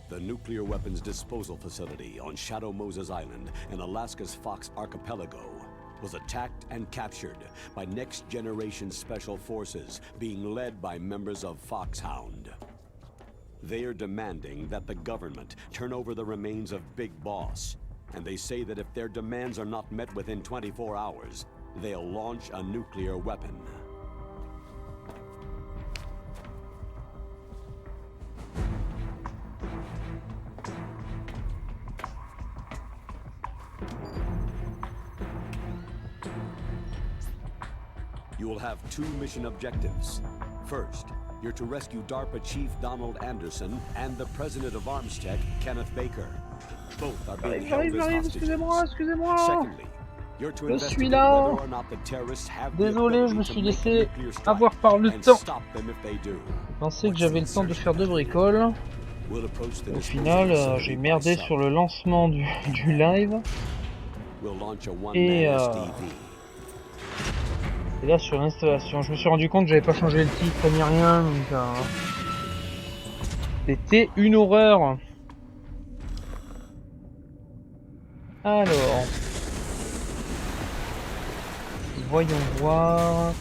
The nuclear weapons disposal facility on Shadow Moses Island in Alaska's Fox Archipelago was attacked and captured by next-generation special forces being led by members of Foxhound. They are demanding that the government turn over the remains of Big Boss, and they say that if their demands are not met within 24 hours, they'll launch a nuclear weapon. You will have two mission objectives. First, you're to rescue DARPA Chief Donald Anderson and the President of Armstech, Kenneth Baker. Both are being held as hostages. Excusez-moi. Secondly, you're to Je suis investigate là. whether or not the terrorists have Désolé, the je me ability suis to make a laissé nuclear strike avoir par le and temps. stop them if they do. Je pensais que j'avais le temps de faire deux bricoles. We'll approach the Au disposal final, facility j'ai by merdé sub. sur le lancement du live. We'll launch a Et, one-man SDV. Et là, sur l'installation, je me suis rendu compte que j'avais pas changé le titre ni rien. Donc, c'était une horreur. Alors, voyons voir.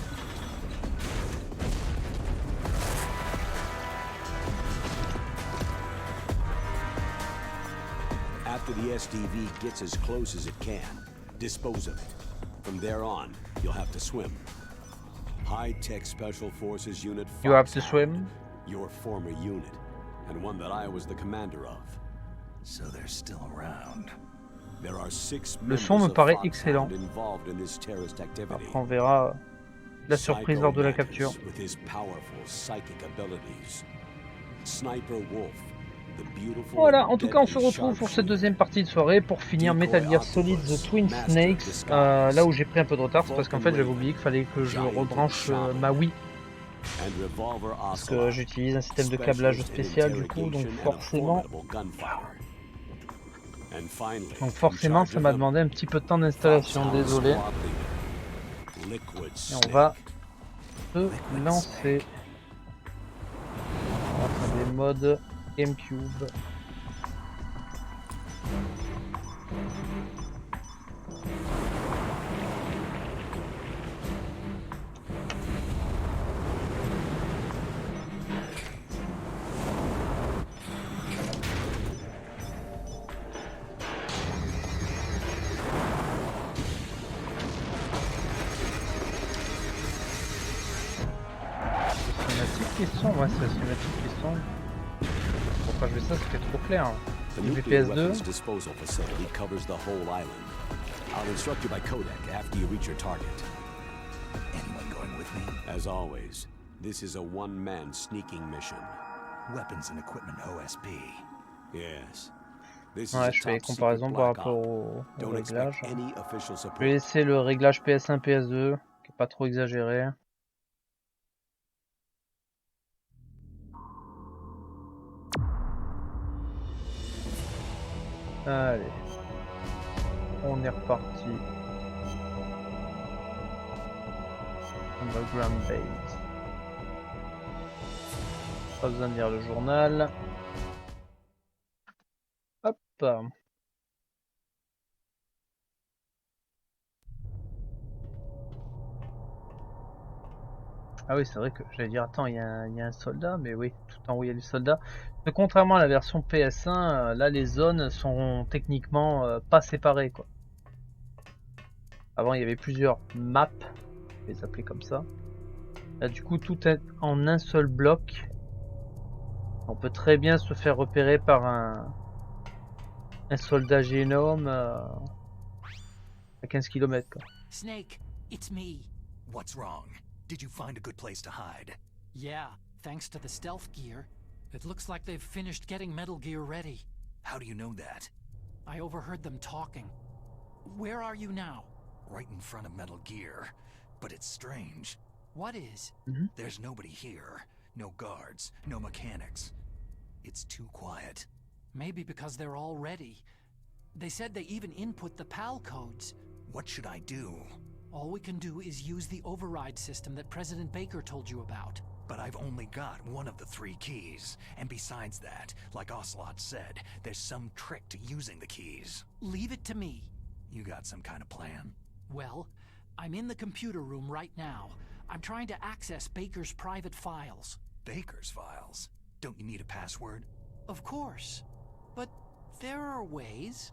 After the SDV gets as close as it can, dispose of it. From there on, you'll have to swim. High-tech Special Forces Unit You have to Foxhound, swim. your former unit, and one that I was the commander of. So they're still around. There are 6 Le son me members of paraît Foxhound excellent. involved in this terrorist activity. Après, on verra la surprise lors de la Psycho capture. Mantis with his powerful psychic abilities. Sniper Wolf, the beautiful Voilà, en tout cas on se deadly retrouve pour cette sharpshooter. deuxième partie de soirée pour finir Metal Gear Solid The Twin Snakes, là où j'ai pris un peu de retard, c'est parce qu'en fait j'avais oublié qu'il fallait que je rebranche ma Wii, And Revolver parce que Ocelot, j'utilise un système de câblage specialist in spécial du coup, donc interrogation and a forcément formidable gunfighter. And finally, forcément in ça charge m'a of demandé un petit peu de temps them, d'installation, Foxhound désolé. squad leader, Liquid Et on Snake. va se lancer. On va faire des modes GameCube. Ouais, c'est la cinématique qui sont. Pourquoi je fais ça, c'était trop clair. The Le nuclear VPS 2. weapons disposal facility covers the whole island. I'll instruct you by codec after you reach your target. Anyone going with me? As always, this is a one-man sneaking mission. Weapons and equipment OSP. Yes. This Ouais, is je a fais les top secret comparaisons par black rapport op. au Don't réglage. expect any official Je vais support. laisser le réglage PS1, PS2, qui est pas trop exagéré. Allez, on est reparti. Underground Base. Pas besoin de lire le journal. Hop. Ah oui, c'est vrai que j'allais dire, attends, il y a un soldat, mais oui, tout en haut il y a des soldats. Mais contrairement à la version PS1, là les zones sont techniquement pas séparées, quoi. Avant il y avait plusieurs maps, je vais les appeler comme ça. Là du coup tout est en un seul bloc. On peut très bien se faire repérer par un soldat génome à 15 km, quoi. Snake, it's me. What's wrong? Did you find a good place to hide? Yeah, thanks to the stealth gear. It looks like they've finished getting Metal Gear ready. How do you know that? I overheard them talking. Where are you now? Right in front of Metal Gear. But it's strange. What is? There's nobody here. No guards, no mechanics. It's too quiet. Maybe because they're all ready. They said they even input the PAL codes. What should I do? All we can do is use the override system that President Baker told you about. But I've only got one of the 3 keys. And besides that, like Ocelot said, there's some trick to using the keys. Leave it to me. You got some kind of plan? Well, I'm in the computer room right now. I'm trying to access Baker's private files. Baker's files? Don't you need a password? Of course. But there are ways.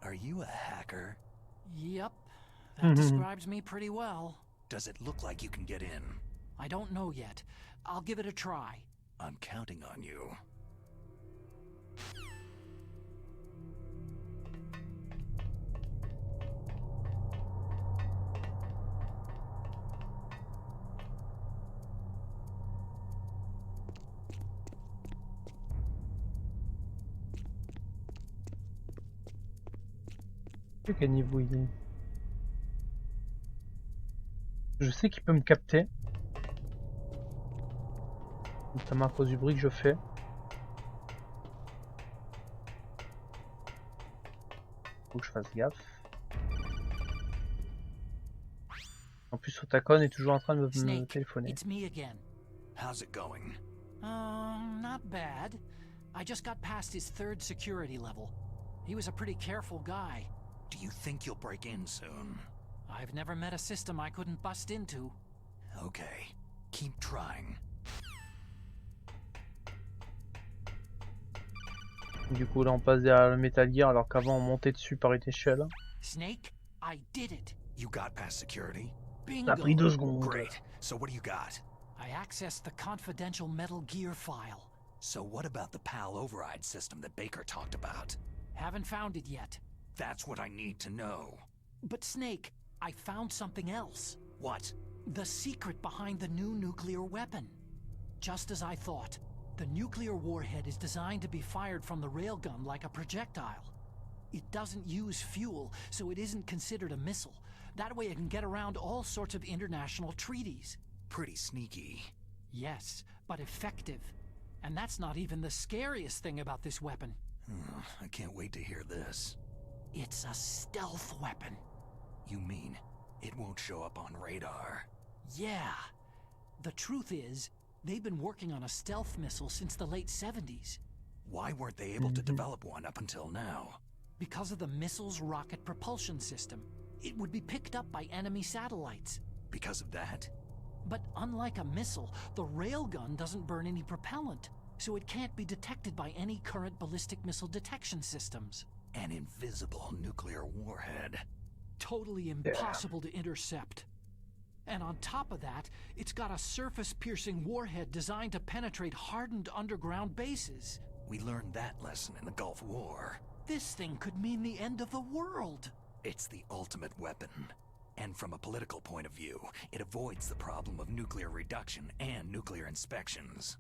Are you a hacker? Yep. That describes me pretty well. Does it look like you can get in? I don't know yet. I'll give it a try. I'm counting on you. Je sais quel niveau il est. Je sais qu'il peut me capter. Notamment à cause du bruit que je fais. Faut que je fasse gaffe. En plus, Otacon est toujours en train de me Snake, téléphoner. it's me again. How's it going? Not bad. I just got past his 3rd security level. He was a pretty careful guy. Do you think you'll break in soon? I've never met a system I couldn't bust into. Okay, keep trying. Du coup, là, on passe derrière le Metal Gear alors qu'avant, on montait dessus par une échelle. Snake, I did it. You got past security? Ça a pris 2 Bingo. secondes. Great. So what do you got? I accessed the confidential Metal Gear file. So what about the PAL override system that Baker talked about? Haven't found it yet. That's what I need to know. But Snake, I found something else. What? The secret behind the new nuclear weapon. Just as I thought, the nuclear warhead is designed to be fired from the railgun like a projectile. It doesn't use fuel, so it isn't considered a missile. That way it can get around all sorts of international treaties. Pretty sneaky. Yes, but effective. And that's not even the scariest thing about this weapon. I can't wait to hear this. It's a stealth weapon. You mean it won't show up on radar? Yeah. The truth is, they've been working on a stealth missile since the late 70s. Why weren't they able to develop one up until now? Because of the missile's rocket propulsion system. It would be picked up by enemy satellites. Because of that? But unlike a missile, the railgun doesn't burn any propellant, so it can't be detected by any current ballistic missile detection systems. An invisible nuclear warhead. Totally impossible to intercept. And on top of that, it's got a surface-piercing warhead designed to penetrate hardened underground bases. We learned that lesson in the Gulf War. This thing could mean the end of the world. It's the ultimate weapon. And from a political point of view, it avoids the problem of nuclear reduction and nuclear inspections.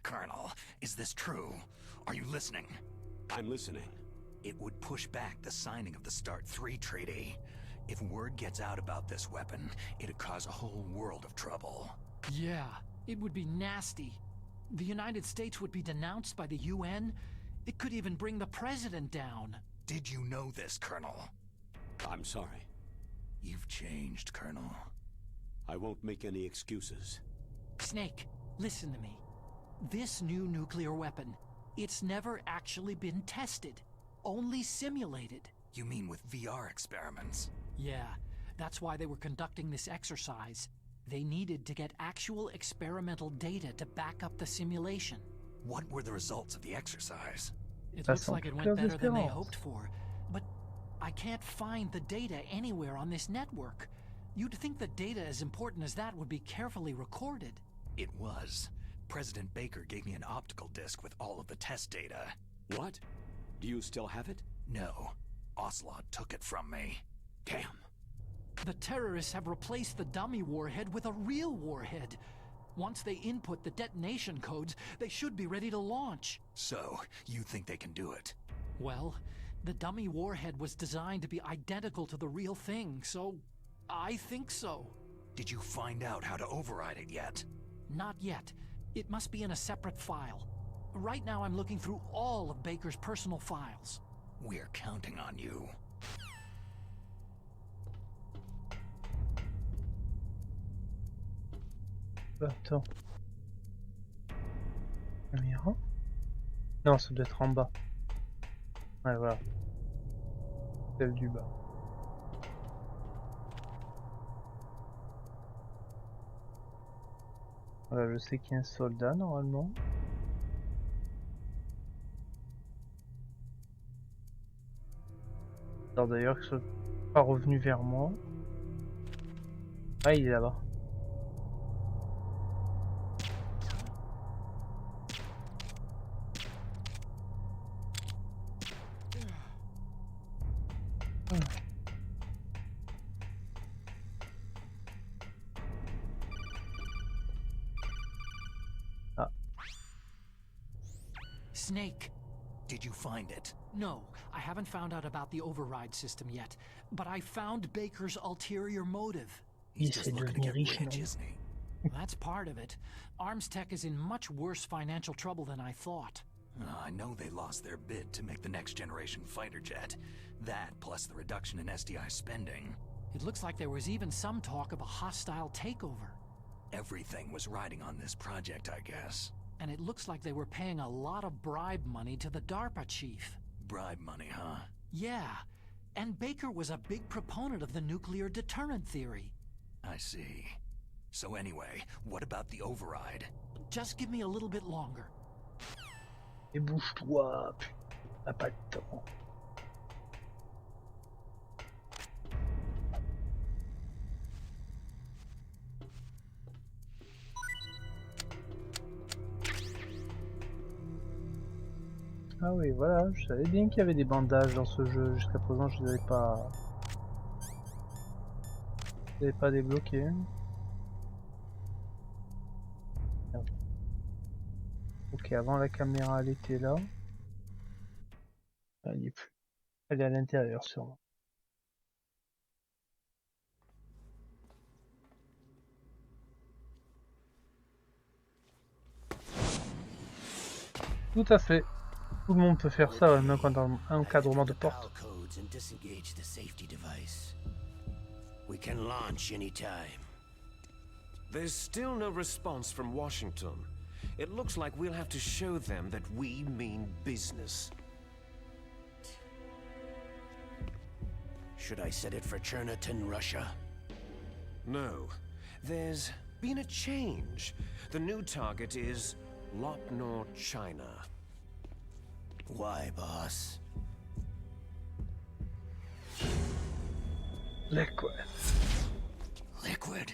Colonel, is this true? Are you listening? I'm listening. It would push back the signing of the START III treaty. If word gets out about this weapon, it'd cause a whole world of trouble. Yeah, it would be nasty. The United States would be denounced by the UN. It could even bring the president down. Did you know this, Colonel? I'm sorry. You've changed, Colonel. I won't make any excuses. Snake, listen to me. This new nuclear weapon, it's never actually been tested. Only simulated. You mean with VR experiments? Yeah, that's why they were conducting this exercise. They needed to get actual experimental data to back up the simulation. What were the results of the exercise? It That's looks like it some went close better than they experience. hoped for, but I can't find the data anywhere on this network. You'd think the data as important as that would be carefully recorded. It was. President Baker gave me an optical disc with all of the test data. What? Do you still have it? No. Ocelot took it from me. Damn. The terrorists have replaced the dummy warhead with a real warhead. Once they input the detonation codes, they should be ready to launch. So, you think they can do it? Well, the dummy warhead was designed to be identical to the real thing, so I think so. Did you find out how to override it yet? Not yet. It must be in a separate file. Right now I'm looking through all of Baker's personal files. We're counting on you. Attends. Caméra? Non, ça doit être en bas. Ouais, voilà. Celle du bas. Voilà, je sais qu'il y a un soldat normalement. Alors d'ailleurs, que ce soit pas revenu vers moi. Ah, il est là-bas. Ah, Snake. Did you find it? No, I haven't found out about the override system yet, but I found Baker's ulterior motive. He's il just s'est looking to devenu get riche, rich, non? isn't he? That's part of it. Arms Tech is in much worse financial trouble than I thought. I know they lost their bid to make the next generation fighter jet. That, plus the reduction in SDI spending. It looks like there was even some talk of a hostile takeover. Everything was riding on this project, I guess. And it looks like they were paying a lot of bribe money to the DARPA chief. Bribe money, huh? Yeah, and Baker was a big proponent of the nuclear deterrent theory. I see. So anyway, what about the override? Just give me a little bit longer. et bouge-toi, t'as pas le temps. Ah oui, voilà, je savais bien qu'il y avait des bandages dans ce jeu. Jusqu'à présent, je ne les avais pas débloqués. Ok, avant la caméra, elle était là. Elle n'y est plus. Elle est à l'intérieur, sûrement. Tout à fait. Tout le monde peut faire ça, même quand dans un encadrement de porte. We can launch anytime. There's still no response from Washington. It looks like we'll have to show them that we mean business. Should I set it for Cherniton, Russia? No. There's been a change. The new target is Lopnor, China. Why, boss? Liquid. Liquid?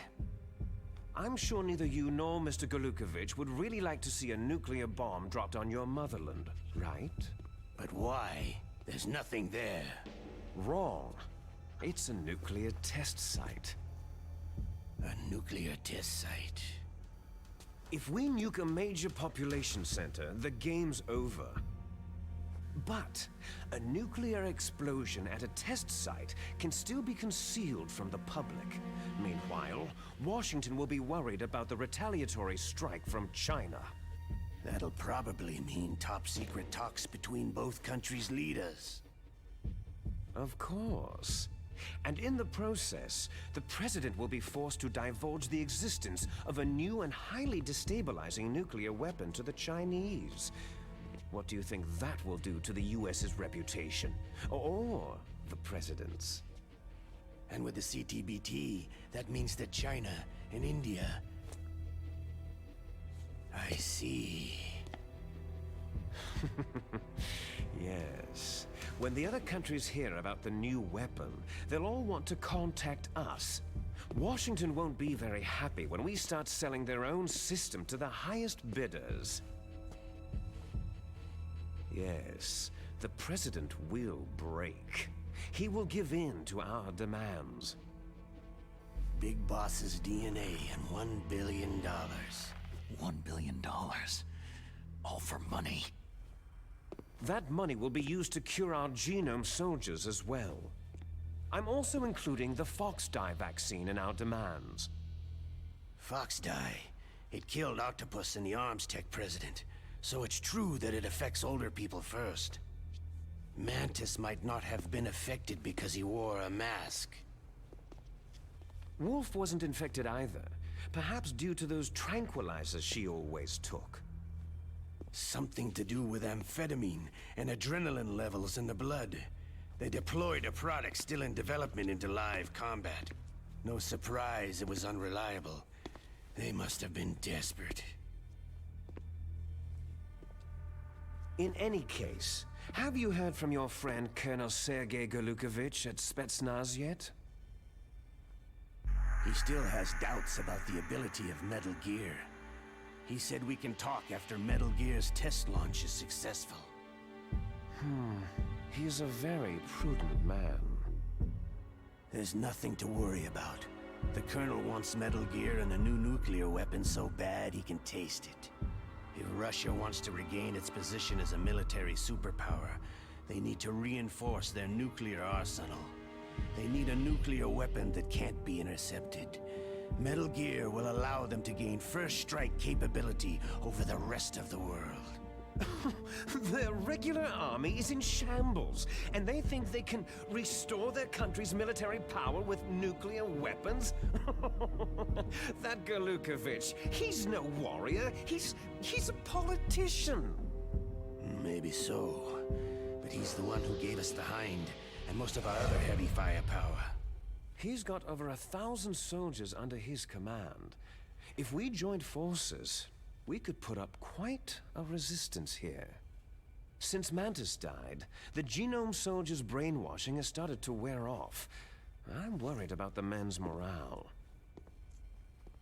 I'm sure neither you nor Mr. Golukovich would really like to see a nuclear bomb dropped on your motherland, right? But why? There's nothing there. Wrong. It's a nuclear test site. A nuclear test site. If we nuke a major population center, the game's over. But a nuclear explosion at a test site can still be concealed from the public. Meanwhile, Washington will be worried about the retaliatory strike from China. That'll probably mean top-secret talks between both countries' leaders. Of course. And in the process, the president will be forced to divulge the existence of a new and highly destabilizing nuclear weapon to the Chinese. What do you think that will do to the US's reputation? Or the president's? And with the CTBT, that means that China and India... I see. Yes. When the other countries hear about the new weapon, they'll all want to contact us. Washington won't be very happy when we start selling their own system to the highest bidders. Yes, the president will break. He will give in to our demands. Big Boss's DNA and $1 billion. $1 billion. All for money. That money will be used to cure our genome soldiers as well. I'm also including the Fox dye vaccine in our demands. Fox dye. It killed Octopus and the Arms Tech president. So it's true that it affects older people first. Mantis might not have been affected because he wore a mask. Wolf wasn't infected either, Perhaps due to those tranquilizers she always took. Something to do with amphetamine and adrenaline levels in the blood. They deployed a product still in development into live combat. No surprise it was unreliable. They must have been desperate. In any case, have you heard from your friend Colonel Sergei Golukovich at Spetsnaz yet? He still has doubts about the ability of Metal Gear. He said we can talk after Metal Gear's test launch is successful. He's a very prudent man. There's nothing to worry about. The Colonel wants Metal Gear and a new nuclear weapon so bad he can taste it. If Russia wants to regain its position as a military superpower, they need to reinforce their nuclear arsenal. They need a nuclear weapon that can't be intercepted. Metal Gear will allow them to gain first strike capability over the rest of the world. Their regular army is in shambles, and they think they can restore their country's military power with nuclear weapons? That Golukovich, he's no warrior. He's a politician. Maybe so, but he's the one who gave us the Hind and most of our other heavy firepower. He's got over 1,000 soldiers under his command. If we joined forces, we could put up quite a resistance here. Since Mantis died, the Genome soldiers' brainwashing has started to wear off. I'm worried about the men's morale.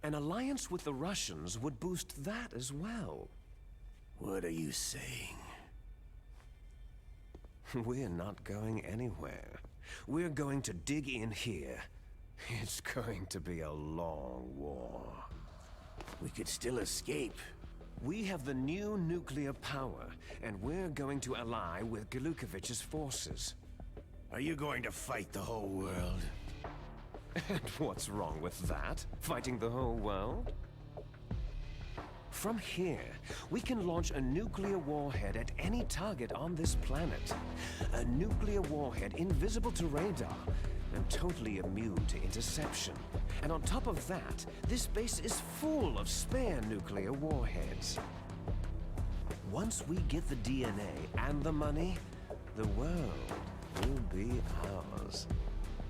An alliance with the Russians would boost that as well. What are you saying? We're not going anywhere. We're going to dig in here. It's going to be a long war. We could still escape. We have the new nuclear power, and we're going to ally with Golukovich's forces. Are you going to fight the whole world? And what's wrong with that? Fighting the whole world? From here, we can launch a nuclear warhead at any target on this planet. A nuclear warhead invisible to radar and totally immune to interception. And on top of that, this base is full of spare nuclear warheads. Once we get the DNA and the money, the world will be ours.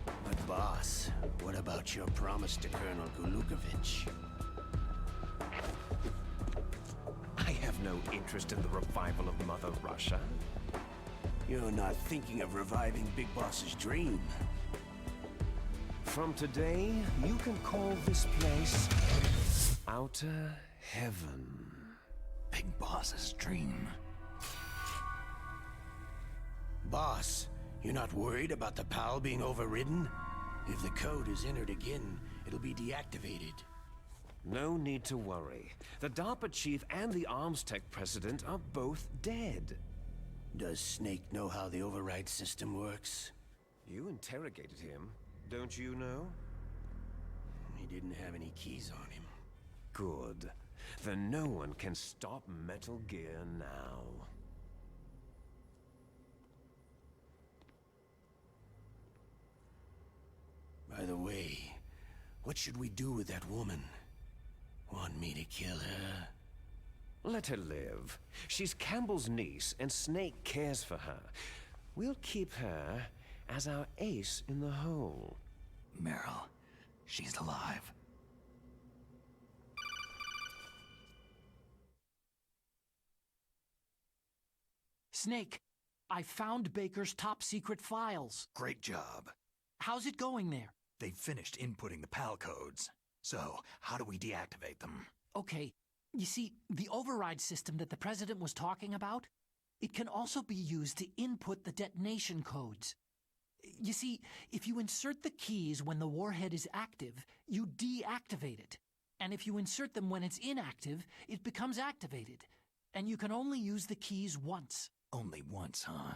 But boss, what about your promise to Colonel Golukovich? I have no interest in the revival of Mother Russia. You're not thinking of reviving Big Boss's dream. From today, you can call this place Outer Heaven. Big Boss's dream. Boss, you're not worried about the PAL being overridden? If the code is entered again, it'll be deactivated. No need to worry. The DARPA chief and the Arms Tech president are both dead. Does Snake know how the override system works? You interrogated him, don't you know? He didn't have any keys on him. Good. Then no one can stop Metal Gear now. By the way, what should we do with that woman? Want me to kill her? Let her live. She's Campbell's niece, and Snake cares for her. We'll keep her as our ace in the hole. Meryl, she's alive. Snake, I found Baker's top secret files. Great job. How's it going there? They've finished inputting the PAL codes. So, how do we deactivate them? Okay, you see, the override system that the President was talking about, it can also be used to input the detonation codes. You see, if you insert the keys when the warhead is active, you deactivate it. And if you insert them when it's inactive, it becomes activated. And you can only use the keys once. Only once, huh?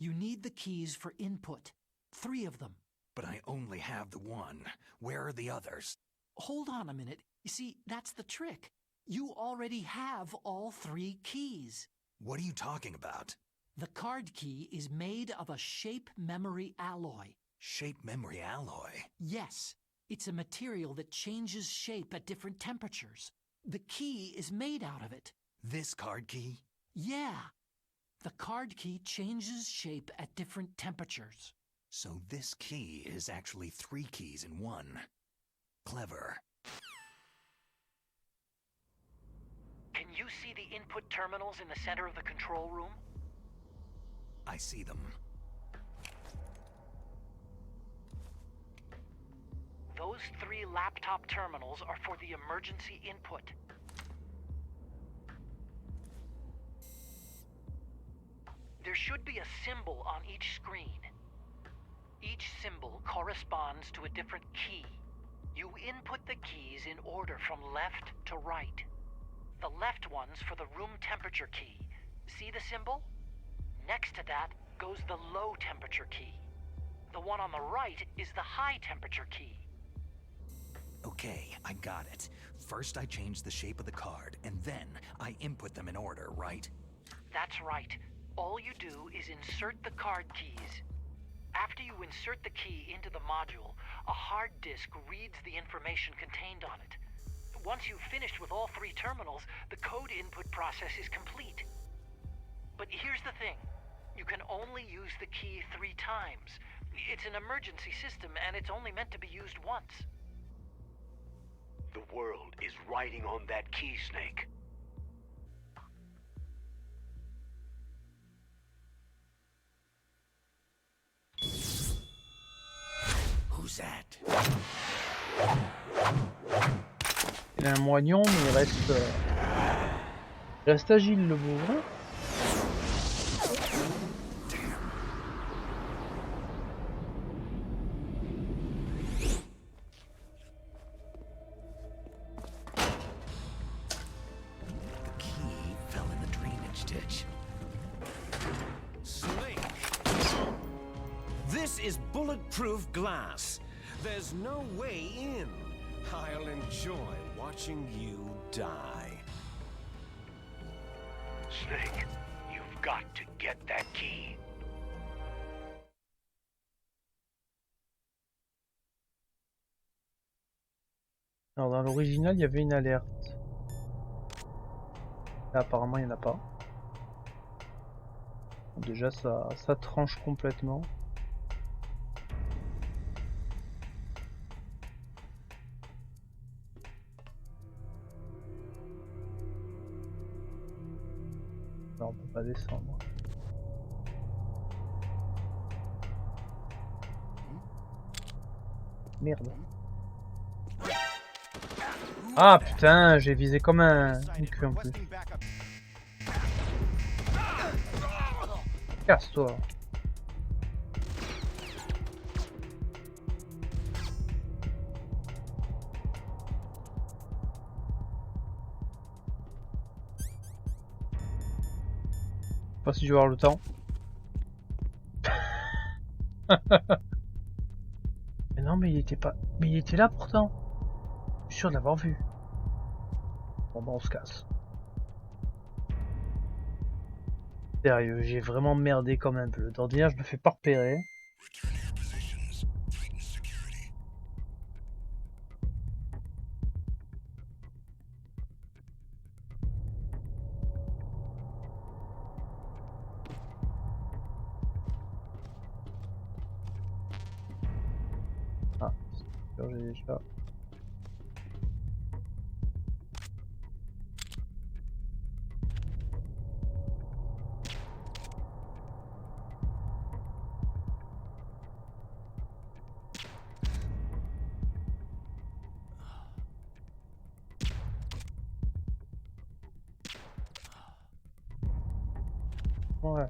You need the keys for input. 3 of them. But I only have the one. Where are the others? Hold on a minute. You see, that's the trick. You already have all 3 keys. What are you talking about? The card key is made of a shape memory alloy. Shape memory alloy? Yes. It's a material that changes shape at different temperatures. The key is made out of it. This card key? Yeah. The card key changes shape at different temperatures. So this key is actually 3 keys in one. Clever. Can you see the input terminals in the center of the control room? I see them. Those 3 laptop terminals are for the emergency input. There should be a symbol on each screen. Each symbol corresponds to a different key. You input the keys in order from left to right. The left one's for the room temperature key. See the symbol? Next to that goes the low temperature key. The one on the right is the high temperature key. Okay, I got it. First I change the shape of the card, and then I input them in order, right? That's right. All you do is insert the card keys. After you insert the key into the module, a hard disk reads the information contained on it. Once you've finished with all 3 terminals, the code input process is complete. But here's the thing. You can only use the key 3 times. It's an emergency system, and it's only meant to be used once. The world is riding on that key, Snake. Who's that? Il a un moignon, mais il reste agile le bourrin. The key fell in the drainage ditch. Snake! This is bulletproof glass. There's no way in. I'll enjoy watching you die. Snake, you've got to get that key. Alors dans l'original, il y avait une alerte. Là, apparemment, il n'y en a pas. Déjà, ça tranche complètement. Non, on peut pas descendre. Merde. Ah putain, j'ai visé comme un cul en plus. Casse-toi. Je sais pas si je vais avoir le temps. Mais non, mais il était pas. Mais il était là pourtant. Je suis sûr de l'avoir vu. Bon bah on se casse. Sérieux, j'ai vraiment merdé comme un peu. D'ordinaire, je me fais pas repérer. Ah, c'est sûr, j'ai déjà. Ouais.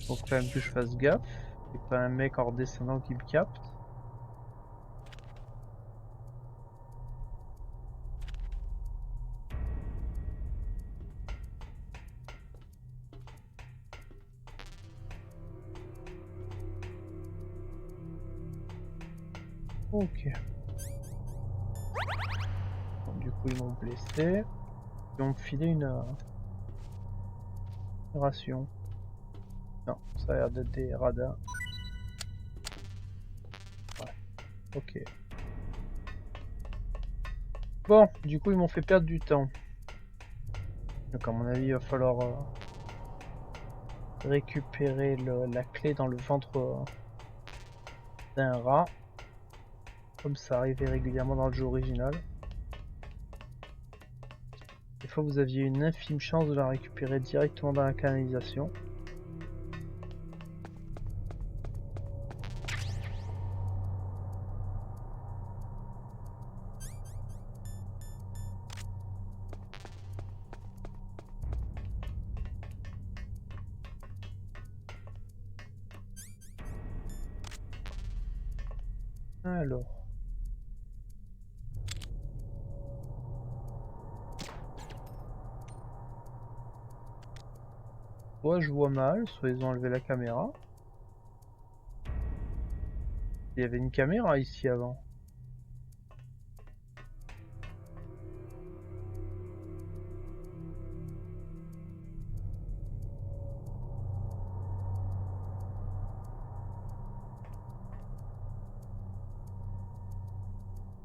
Faut quand même que je fasse gaffe. C'est pas un mec en redescendant qui me capte. Ok. Bon, du coup ils m'ont blessé. Ils ont filé une ration. Non, ça a l'air d'être des radins. Ok. Bon, du coup ils m'ont fait perdre du temps. Donc à mon avis il va falloir récupérer la clé dans le ventre d'un rat. Comme ça arrivait régulièrement dans le jeu original. Des fois vous aviez une infime chance de la récupérer directement dans la canalisation. Alors. Soit je vois mal, soit ils ont enlevé la caméra. Il y avait une caméra ici avant.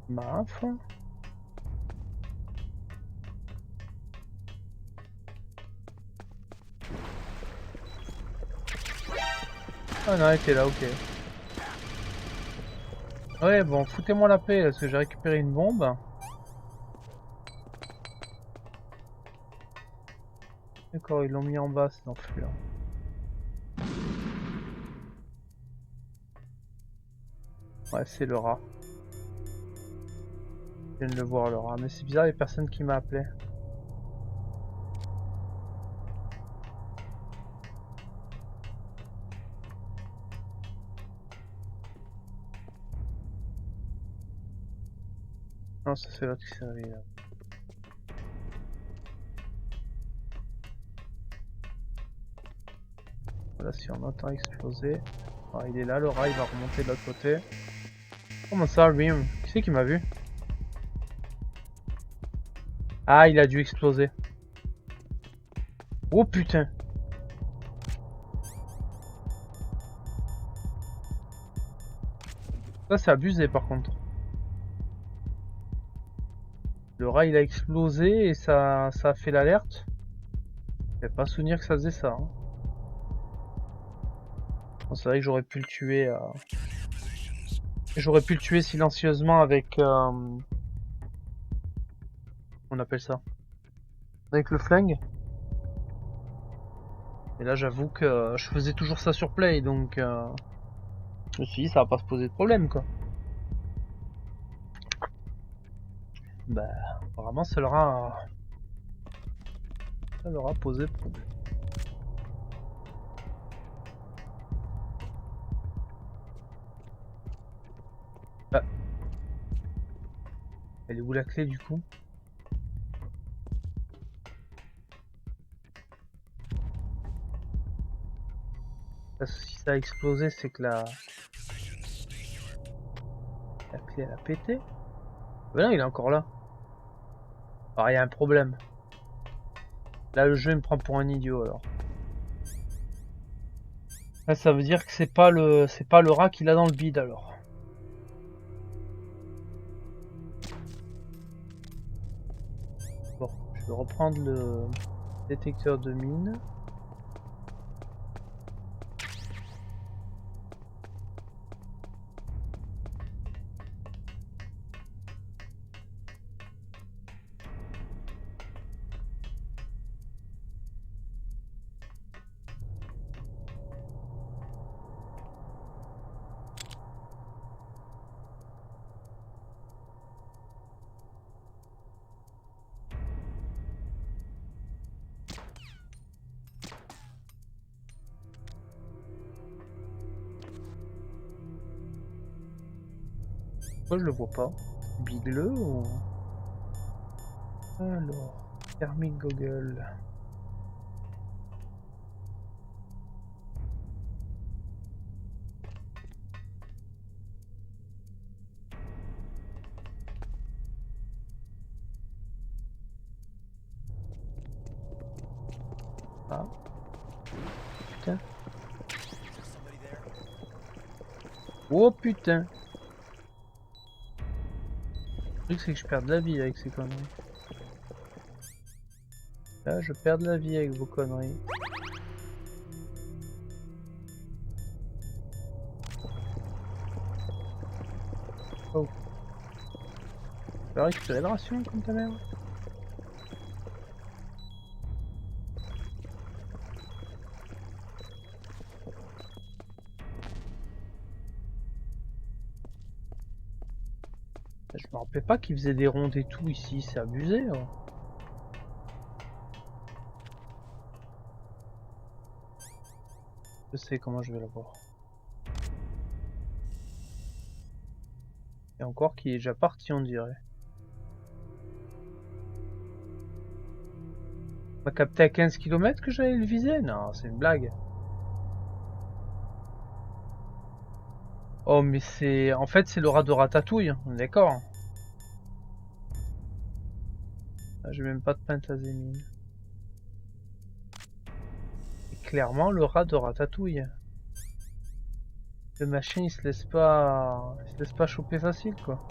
Maf. Ah non, elle était là, ok. Ouais, bon, foutez-moi la paix, parce que j'ai récupéré une bombe. D'accord, ils l'ont mis en bas, cet enflure. Ouais, c'est le rat. Je viens de le voir, le rat. Mais c'est bizarre, il y a personne qui m'a appelé. Non, ça c'est l'autre qui s'est réveillé là. Voilà, si on entend exploser. Ah, il est là, le rat, il va remonter de l'autre côté. Comment ça, bim? Qui c'est qui m'a vu? Ah, il a dû exploser. Oh putain! Ça, c'est abusé par contre. Le rat, il a explosé et ça a fait l'alerte. J'avais pas souvenir que ça faisait ça. Hein. Bon, c'est vrai que j'aurais pu le tuer. J'aurais pu le tuer silencieusement avec. On appelle ça. Avec le flingue. Et là, j'avoue que je faisais toujours ça sur play, donc je me suis dit, ça va pas se poser de problème, quoi. Bah, apparemment, ça leur a posé problème. Ah. Elle est où la clé, du coup? Parce que si ça a explosé, c'est que la clé, elle a pété. Mais non, il est encore là. Alors, il y a un problème. Là, le jeu, il me prend pour un idiot, alors. Là, ça veut dire que c'est pas le rat qu'il a dans le bide, alors. Bon, je vais reprendre le détecteur de mine. Pourquoi je le vois pas? Bigleux ou... Alors... Thermic Goggle... Ah... Putain... Oh putain! Le truc c'est que je perds de la vie avec ces conneries. Là je perds de la vie avec vos conneries. Oh. Tu vas récupérer la ration comme ta mère. Je me rappelais pas qu'ils faisaient des rondes et tout ici, c'est abusé. Hein. Je sais comment je vais l'avoir. Et encore qui est déjà parti on dirait. On m'a capté à 15 km que j'allais le viser? Non, c'est une blague. Oh mais c'est... En fait c'est le rat de Ratatouille, on est d'accord. Ah, j'ai même pas de pentazémine. C'est clairement le rat de Ratatouille. Le machin il se laisse pas choper facile quoi.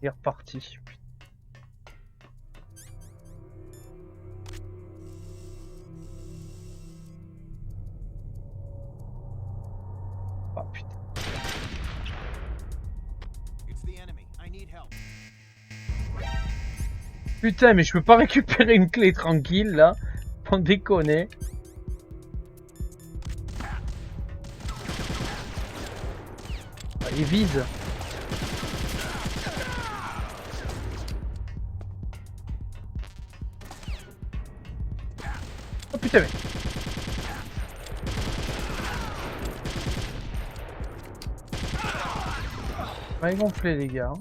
Il est reparti. Ah putain. Putain mais je peux pas récupérer une clé tranquille là. Pour déconner. Ah, il vise. Oh putain mais... On va gonfler les gars.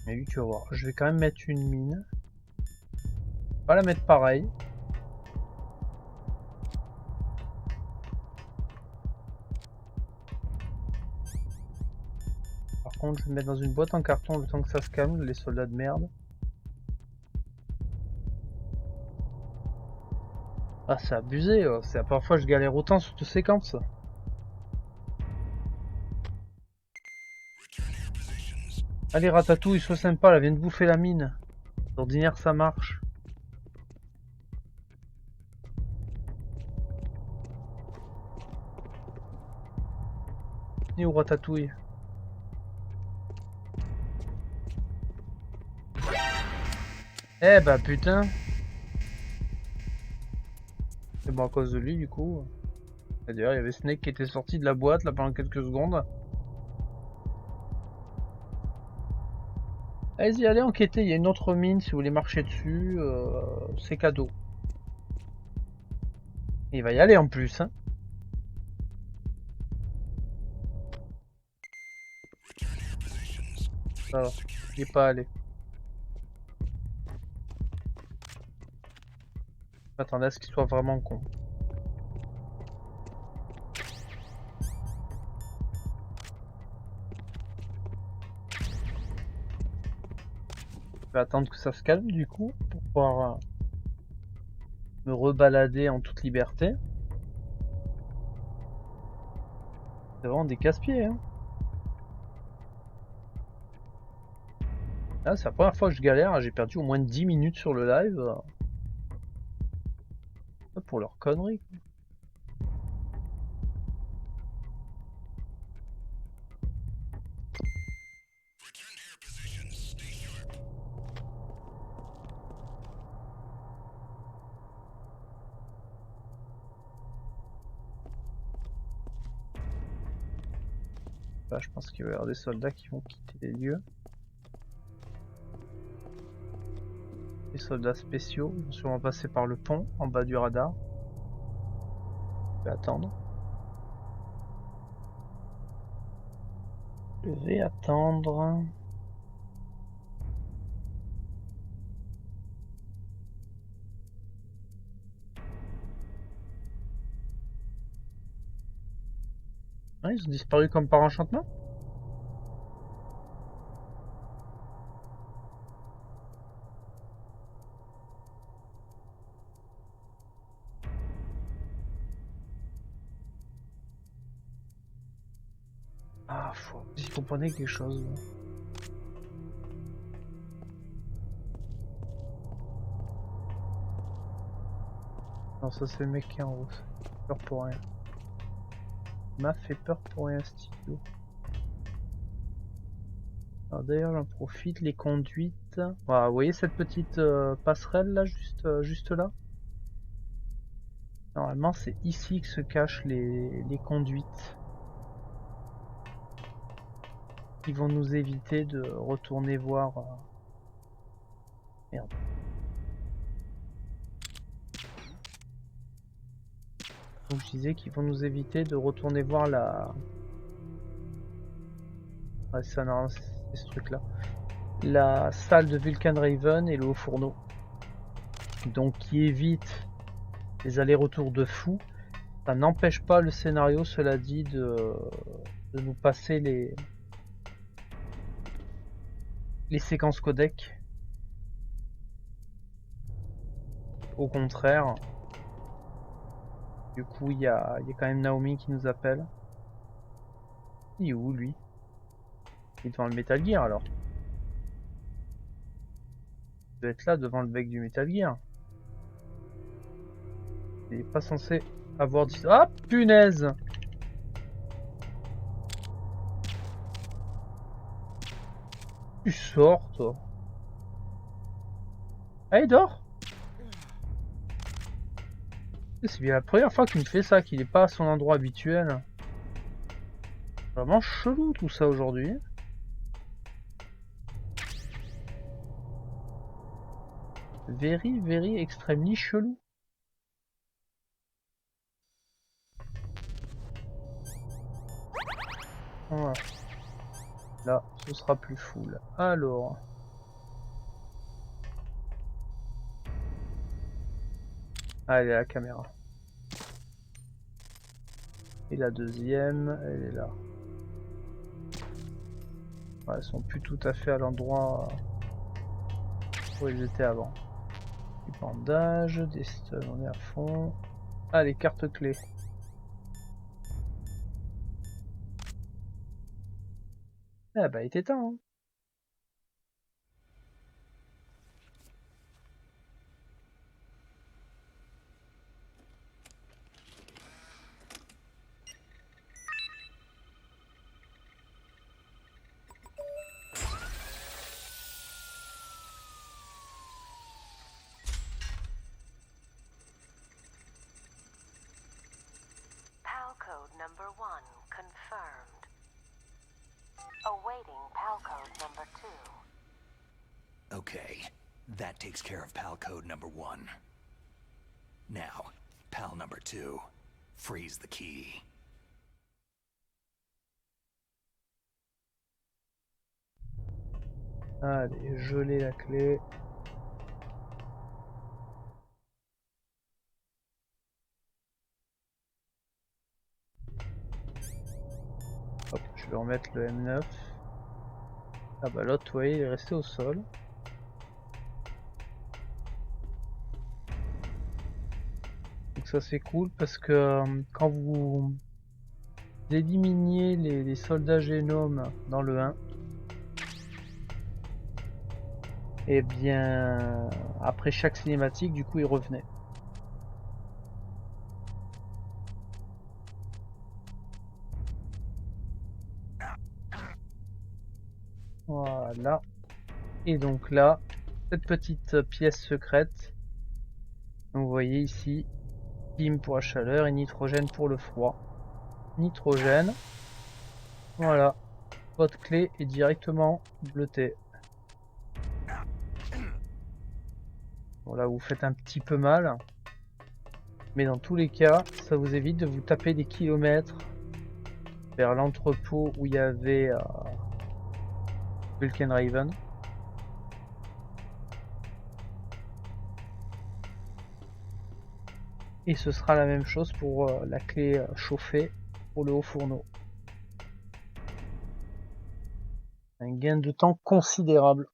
Mais lui tu vas voir, je vais quand même mettre une mine. Pas la mettre pareil. Par contre je vais mettre dans une boîte en carton le temps que ça se calme, les soldats de merde. Ah c'est abusé, c'est la première fois que je galère autant sur cette séquence. Allez Ratatouille, sois sympa, elle vient de bouffer la mine. D'ordinaire ça marche. Et où Ratatouille? Eh bah putain. C'est bon à cause de lui du coup. D'ailleurs il y avait Snake qui était sorti de la boîte là pendant quelques secondes. Allez-y, allez enquêter, il y a une autre mine si vous voulez marcher dessus, c'est cadeau. Et il va y aller en plus, hein. Ça va, il est pas allé. Attendez à ce qu'il soit vraiment con. Je vais attendre que ça se calme du coup pour pouvoir me rebalader en toute liberté. C'est vraiment des casse-pieds hein. Là c'est la première fois que je galère, j'ai perdu au moins 10 minutes sur le live. Pour leur connerie. Là, je pense qu'il va y avoir des soldats qui vont quitter les lieux. Les soldats spéciaux vont sûrement passer par le pont en bas du radar. Je vais attendre. Je vais attendre. Ah, ils ont disparu comme par enchantement? Ah, faut... Vous y comprenez quelque chose. Non, ça c'est le mec qui est en haut. Peur pour rien. M'a fait peur pour rien, stylo. Alors d'ailleurs, j'en profite, les conduites. Voilà, vous voyez cette petite passerelle là, juste là? Normalement, c'est ici que se cachent les conduites. Qui vont nous éviter de retourner voir... Merde. Donc je disais qu'ils vont nous éviter de retourner voir la... Ouais, ça, non, c'est ce truc-là. La salle de Vulcan Raven et le haut fourneau. Donc qui évite les allers-retours de fou. Ça n'empêche pas le scénario, cela dit, de nous passer les séquences codec. Au contraire. Du coup, il y a quand même Naomi qui nous appelle. Il est où, lui? Il est devant le Metal Gear, alors. Il doit être là, devant le bec du Metal Gear. Il est pas censé avoir dit... Ah, punaise! Tu sors, toi. Ah, il dort? C'est bien la première fois qu'il me fait ça, qu'il est pas à son endroit habituel. Vraiment chelou tout ça aujourd'hui. Very extremely chelou. Voilà. Là, ce sera plus full. Alors. Allez, la caméra. Et la deuxième, elle est là. Ouais, elles sont plus tout à fait à l'endroit où elles étaient avant. Du bandage, des stuns, on est à fond. Ah, les cartes clés. Ah bah, il était temps, hein. PAL code number 1 confirmed. Awaiting PAL code number 2. Okay, that takes care of PAL code number 1. Now, PAL number 2. Freeze the key. Allez, geler la clé. Hop, je vais remettre le M9. Ah bah l'autre, ouais, il est resté au sol. Donc ça c'est cool parce que quand vous éliminiez les soldats génomes dans le 1, et bien après chaque cinématique, du coup, il revenait. Voilà. Et donc là, cette petite pièce secrète. Donc vous voyez ici, PIM pour la chaleur et nitrogène pour le froid. Nitrogène. Voilà. Votre clé est directement bleutée. Bon là vous faites un petit peu mal. Mais dans tous les cas, ça vous évite de vous taper des kilomètres vers l'entrepôt où il y avait Vulcan Raven. Et ce sera la même chose pour la clé chauffée pour le haut fourneau. Un gain de temps considérable.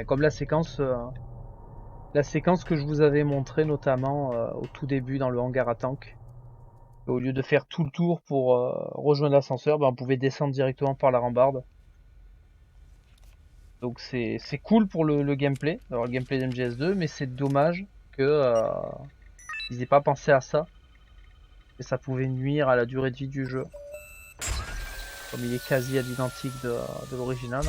Comme la séquence que je vous avais montrée notamment au tout début dans le hangar à tank. Et au lieu de faire tout le tour pour rejoindre l'ascenseur, on pouvait descendre directement par la rambarde. Donc c'est cool pour le gameplay, d'avoir le gameplay d'MGS2, mais c'est dommage que ils aient pas pensé à ça. Et ça pouvait nuire à la durée de vie du jeu. Comme il est quasi à l'identique de l'original.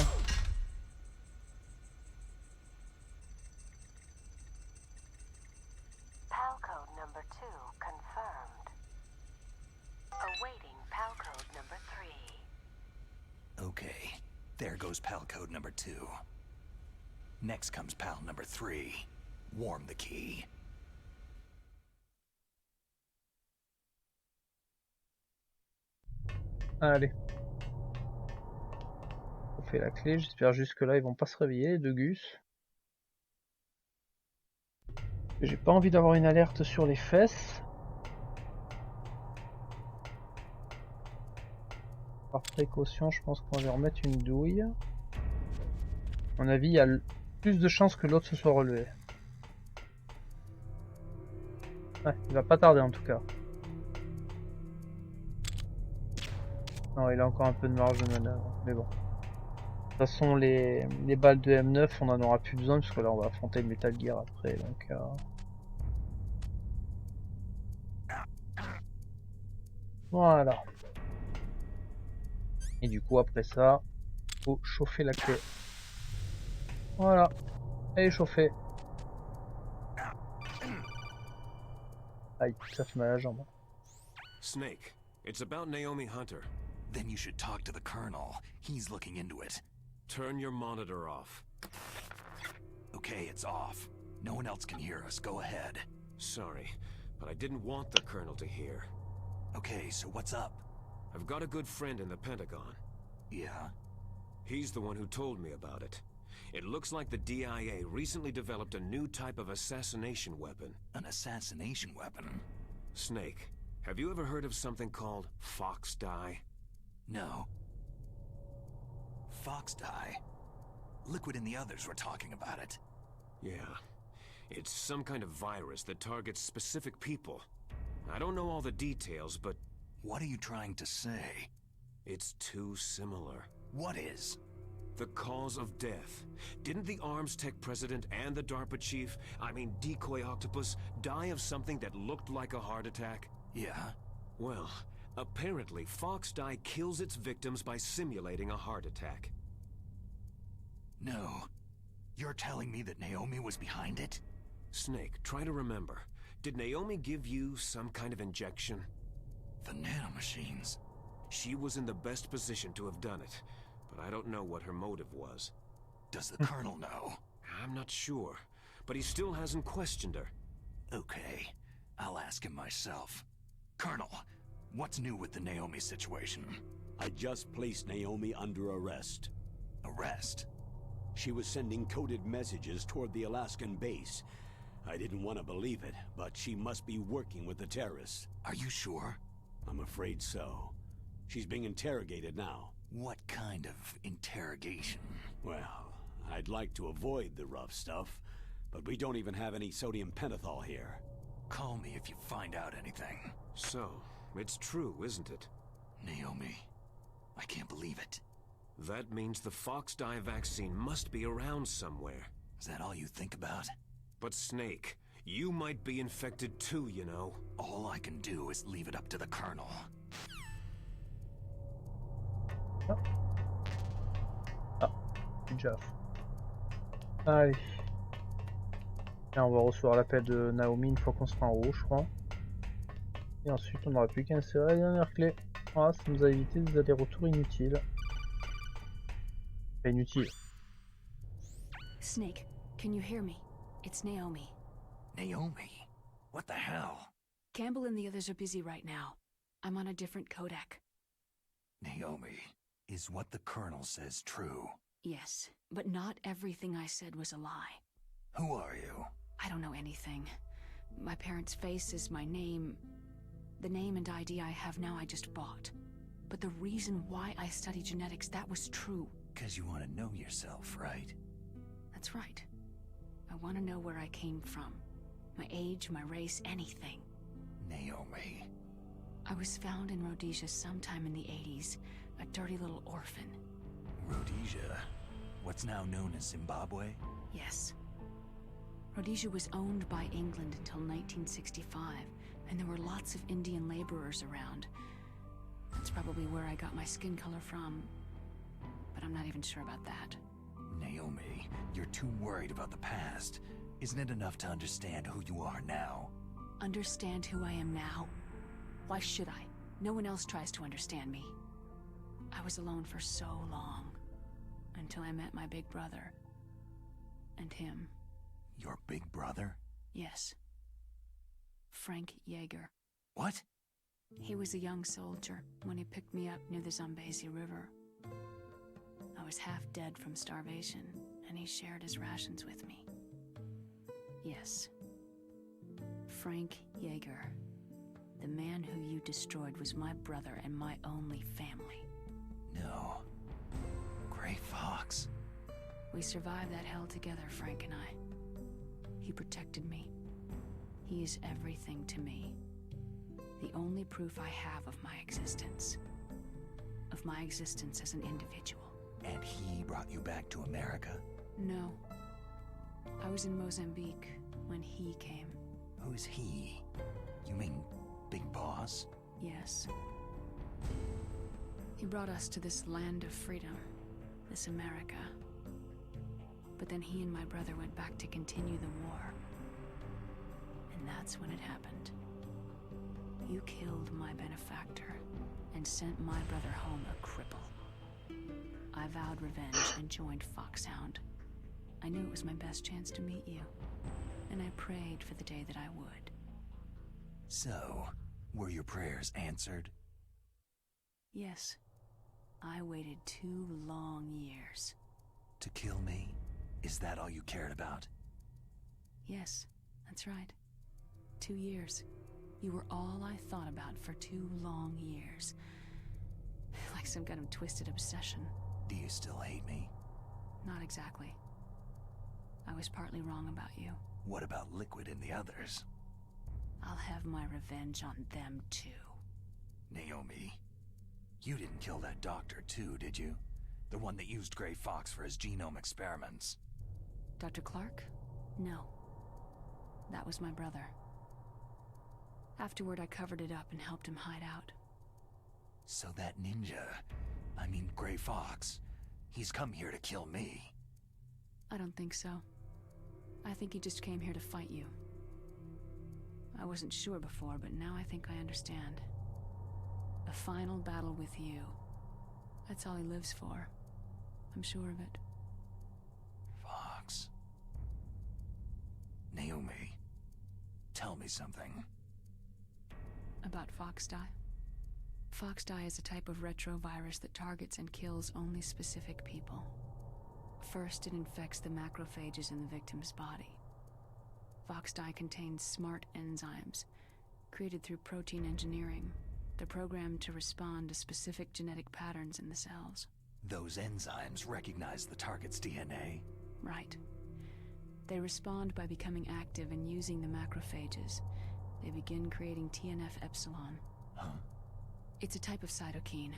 PAL code number 2 confirmed. Awaiting PAL code number 3. Okay, there goes PAL code number 2. Next comes PAL number 3. Warm the key. Allez. On fait la clé, j'espère juste que là ils vont pas se réveiller, les deux gus. J'ai pas envie d'avoir une alerte sur les fesses. Par précaution, je pense qu'on va lui remettre une douille. À mon avis, il y a plus de chances que l'autre se soit relevé. Ouais, il va pas tarder en tout cas. Non, il a encore un peu de marge de manœuvre, mais bon. De toute façon, les balles de M9, on en aura plus besoin, parce que là, on va affronter le Metal Gear après, donc... Voilà. Et du coup, après ça, faut chauffer la clé. Voilà. Elle est chauffée. Aïe, ça fait mal à la jambe. Snake, it's about Naomi Hunter. Then you should talk to the Colonel. He's looking into it. Turn your monitor off. Okay, it's off. No one else can hear us. Go ahead. Sorry, but I didn't want the Colonel to hear. Okay, so what's up? I've got a good friend in the Pentagon. Yeah? He's the one who told me about it. It looks like the DIA recently developed a new type of assassination weapon. An assassination weapon? Snake, have you ever heard of something called Fox Dye? No. Fox dye? Liquid and the others were talking about it. Yeah. It's some kind of virus that targets specific people. I don't know all the details, but... What are you trying to say? It's too similar. What is? The cause of death. Didn't the Arms Tech president and the DARPA chief, Decoy Octopus, die of something that looked like a heart attack? Yeah? Well, apparently Fox Dye kills its victims by simulating a heart attack. No. You're telling me that Naomi was behind it? Snake, try to remember. Did Naomi give you some kind of injection? The nanomachines. She was in the best position to have done it, but I don't know what her motive was. Does the Colonel know? I'm not sure, but he still hasn't questioned her. Okay, I'll ask him myself. Colonel, what's new with the Naomi situation? I just placed Naomi under arrest. Arrest? She was sending coded messages toward the Alaskan base. I didn't want to believe it, but she must be working with the terrorists. Are you sure? I'm afraid so. She's being interrogated now. What kind of interrogation? Well, I'd like to avoid the rough stuff, but we don't even have any sodium pentothal here. Call me if you find out anything. So, it's true, isn't it? Naomi, I can't believe it. That means the Fox Dye vaccine must be around somewhere. Is that all you think about? But Snake, you might be infected too, you know. All I can do is leave it up to the Colonel. Good job. Allez. Et on va recevoir l'appel de Naomi une fois qu'on sera en haut, je crois. Et ensuite, on n'aura plus qu'à insérer la dernière clé. Voilà, ça nous a évité des allers-retours inutiles. Pas inutiles. Snake, can you hear me? It's Naomi. Naomi? What the hell? Campbell and the others are busy right now. I'm on a different codec. Naomi, is what the Colonel says true? Yes, but not everything I said was a lie. Who are you? I don't know anything. My parents' face is my name. The name and ID I have now I just bought. But the reason why I study genetics, that was true. 'Cause you want to know yourself, right? That's right. I want to know where I came from. My age, my race, anything. Naomi, I was found in Rhodesia sometime in the 80s, a dirty little orphan. Rhodesia? What's now known as Zimbabwe? Yes. Rhodesia was owned by England until 1965, and there were lots of Indian laborers around. That's probably where I got my skin color from, but I'm not even sure about that. Naomi, you're too worried about the past. Isn't it enough to understand who you are now? Understand who I am now? Why should I? No one else tries to understand me. I was alone for so long, until I met my big brother. And him. Your big brother? Yes. Frank Yeager. What? He was a young soldier when he picked me up near the Zambezi River. I was half dead from starvation, and he shared his rations with me. Yes. Frank Yeager. The man who you destroyed was my brother and my only family. No. Gray Fox. We survived that hell together, Frank and I. He protected me. He is everything to me. The only proof I have of my existence. Of my existence as an individual. And he brought you back to America? No. I was in Mozambique when he came. Who's he? You mean Big Boss? Yes. He brought us to this land of freedom, this America. But then he and my brother went back to continue the war. And that's when it happened. You killed my benefactor and sent my brother home a cripple. I vowed revenge and joined Foxhound. I knew it was my best chance to meet you, and I prayed for the day that I would. So, were your prayers answered? Yes. I waited 2 long years. To kill me? Is that all you cared about? Yes, that's right. 2 years. You were all I thought about for 2 long years. Like some kind of twisted obsession. Do you still hate me? Not exactly. I was partly wrong about you. What about Liquid and the others? I'll have my revenge on them too. Naomi, you didn't kill that doctor too, did you? The one that used Gray Fox for his genome experiments. Dr. Clark? No. That was my brother. Afterward, I covered it up and helped him hide out. So that ninja, I mean Gray Fox, he's come here to kill me. I don't think so. I think he just came here to fight you. I wasn't sure before, but now I think I understand. A final battle with you. That's all he lives for. I'm sure of it. Fox. Naomi, tell me something. About Foxdie? Foxdie is a type of retrovirus that targets and kills only specific people. First, it infects the macrophages in the victim's body. Foxdie contains smart enzymes, created through protein engineering. They're programmed to respond to specific genetic patterns in the cells. Those enzymes recognize the target's DNA? Right. They respond by becoming active and using the macrophages. They begin creating TNF-epsilon. Huh? It's a type of cytokine,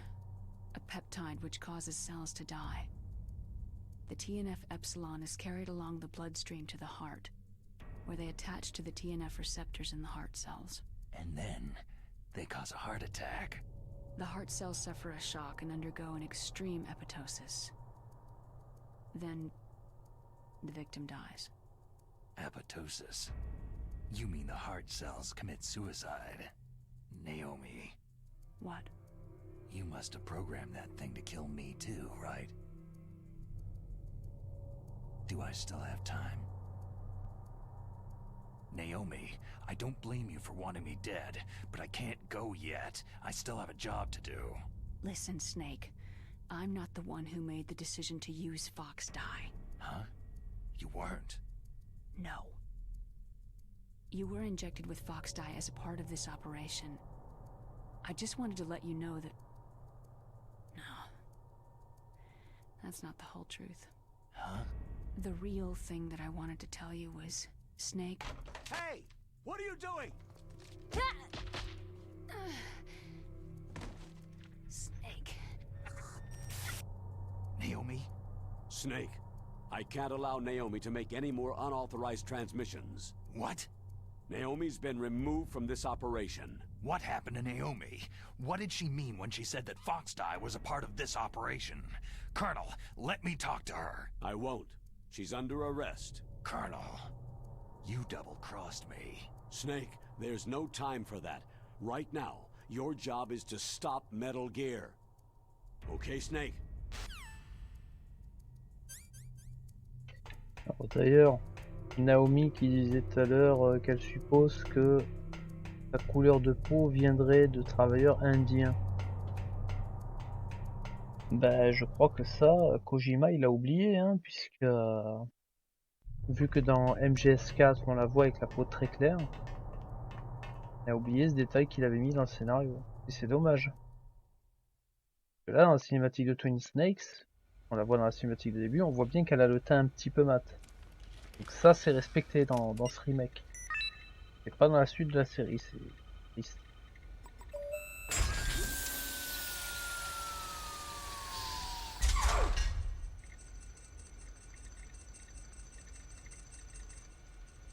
a peptide which causes cells to die. The TNF-epsilon is carried along the bloodstream to the heart, where they attach to the TNF receptors in the heart cells. And then, they cause a heart attack. The heart cells suffer a shock and undergo an extreme apoptosis. Then, the victim dies. Apoptosis? You mean the heart cells commit suicide? Naomi. What? You must have programmed that thing to kill me too, right? Do I still have time? Naomi, I don't blame you for wanting me dead, but I can't go yet. I still have a job to do. Listen, Snake. I'm not the one who made the decision to use Foxdie. Huh? You weren't? No. You were injected with Foxdie as a part of this operation. I just wanted to let you know that... No. That's not the whole truth. Huh? The real thing that I wanted to tell you was... Snake... Hey! What are you doing? Naomi? Snake, I can't allow Naomi to make any more unauthorized transmissions. What? Naomi's been removed from this operation. What happened to Naomi? What did she mean when she said that Foxdie was a part of this operation? Colonel, let me talk to her. I won't. She's under arrest. Colonel, you double-crossed me. Snake, there's no time for that. Right now, your job is to stop Metal Gear. Okay, Snake? Alors, d'ailleurs, Naomi qui disait tout à l'heure qu'elle suppose que la couleur de peau viendrait de travailleurs indiens. Ben, je crois que ça, Kojima il a oublié, hein, puisque vu que dans MGS4 on la voit avec la peau très claire, il a oublié ce détail qu'il avait mis dans le scénario. Et c'est dommage. Parce que là, dans la cinématique de Twin Snakes, on la voit dans la cinématique de début, on voit bien qu'elle a le teint un petit peu mat. Donc ça, c'est respecté dans ce remake. Et pas dans la suite de la série, c'est triste.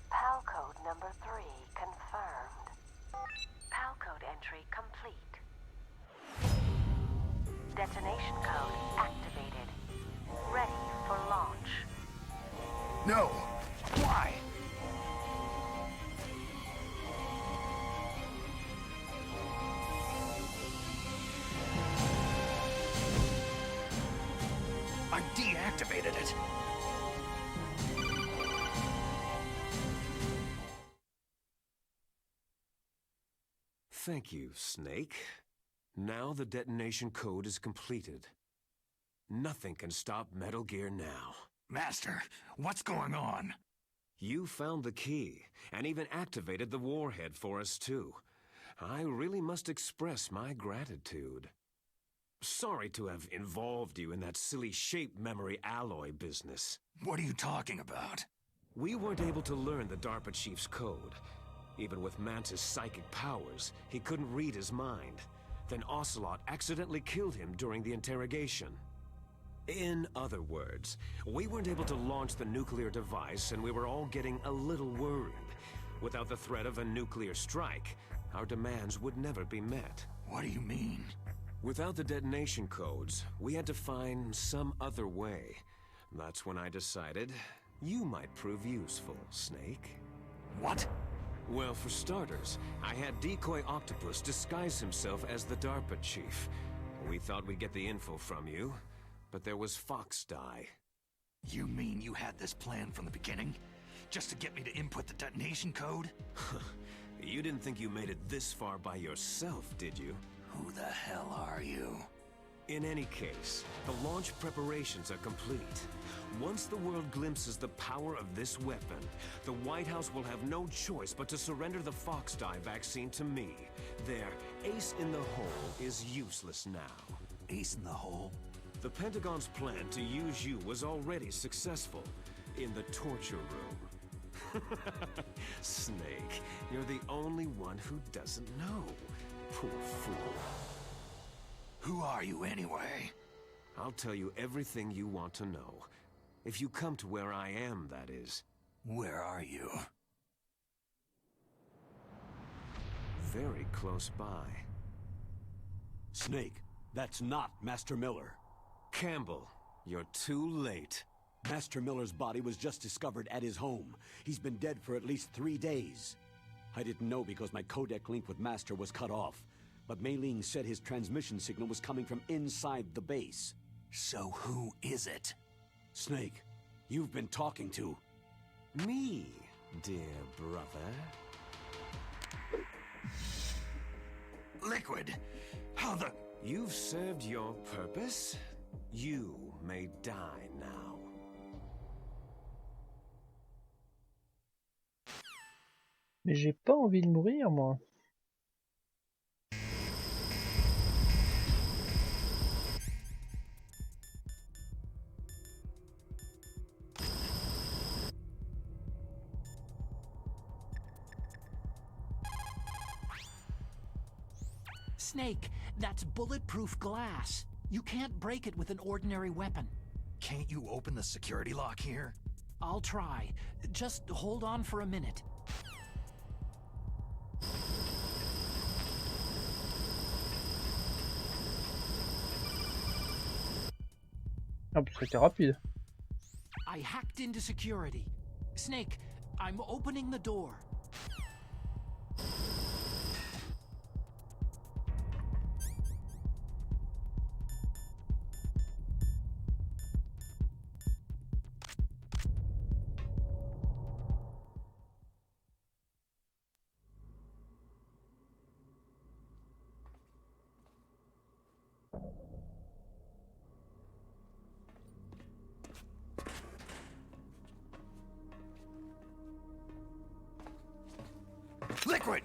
PAL code number 3 confirmed. PAL code entry complete. Detonation code activated. Ready for launch. No! Why? I deactivated it. Thank you, Snake. Now the detonation code is completed. Nothing can stop Metal Gear now. Master, what's going on? You found the key, and even activated the warhead for us too. I really must express my gratitude. Sorry to have involved you in that silly shape memory alloy business. What are you talking about? We weren't able to learn the DARPA chief's code. Even with Mantis' psychic powers, he couldn't read his mind. Then Ocelot accidentally killed him during the interrogation. In other words, we weren't able to launch the nuclear device, and we were all getting a little worried. Without the threat of a nuclear strike, our demands would never be met. What do you mean? Without the detonation codes, we had to find some other way. That's when I decided you might prove useful, Snake. What? Well, for starters, I had Decoy Octopus disguise himself as the DARPA chief. We thought we'd get the info from you, but there was Foxdie. You mean you had this plan from the beginning? Just to get me to input the detonation code? You didn't think you made it this far by yourself, did you? Who the hell are you? In any case, the launch preparations are complete. Once the world glimpses the power of this weapon, the White House will have no choice but to surrender the Foxdie vaccine to me. Their ace in the hole is useless now. Ace in the hole? The Pentagon's plan to use you was already successful in the torture room. Snake, you're the only one who doesn't know. Poor fool. Who are you anyway? I'll tell you everything you want to know. If you come to where I am, that is. Where are you? Very close by. Snake, that's not Master Miller. Campbell, you're too late. Master Miller's body was just discovered at his home. He's been dead for at least 3 days. I didn't know because my codec link with Master was cut off. But Mei Ling said his transmission signal was coming from inside the base. So who is it? Snake, you've been talking to... Me, dear brother. Liquid! How the... You've served your purpose. You may die now. Mais j'ai pas envie de mourir, moi. Snake, that's bulletproof glass. You can't break it with an ordinary weapon. Can't you open the security lock here? I'll try. Just hold on for a minute. Ah, c'était rapide. I hacked into security. Snake, I'm opening the door. Liquid!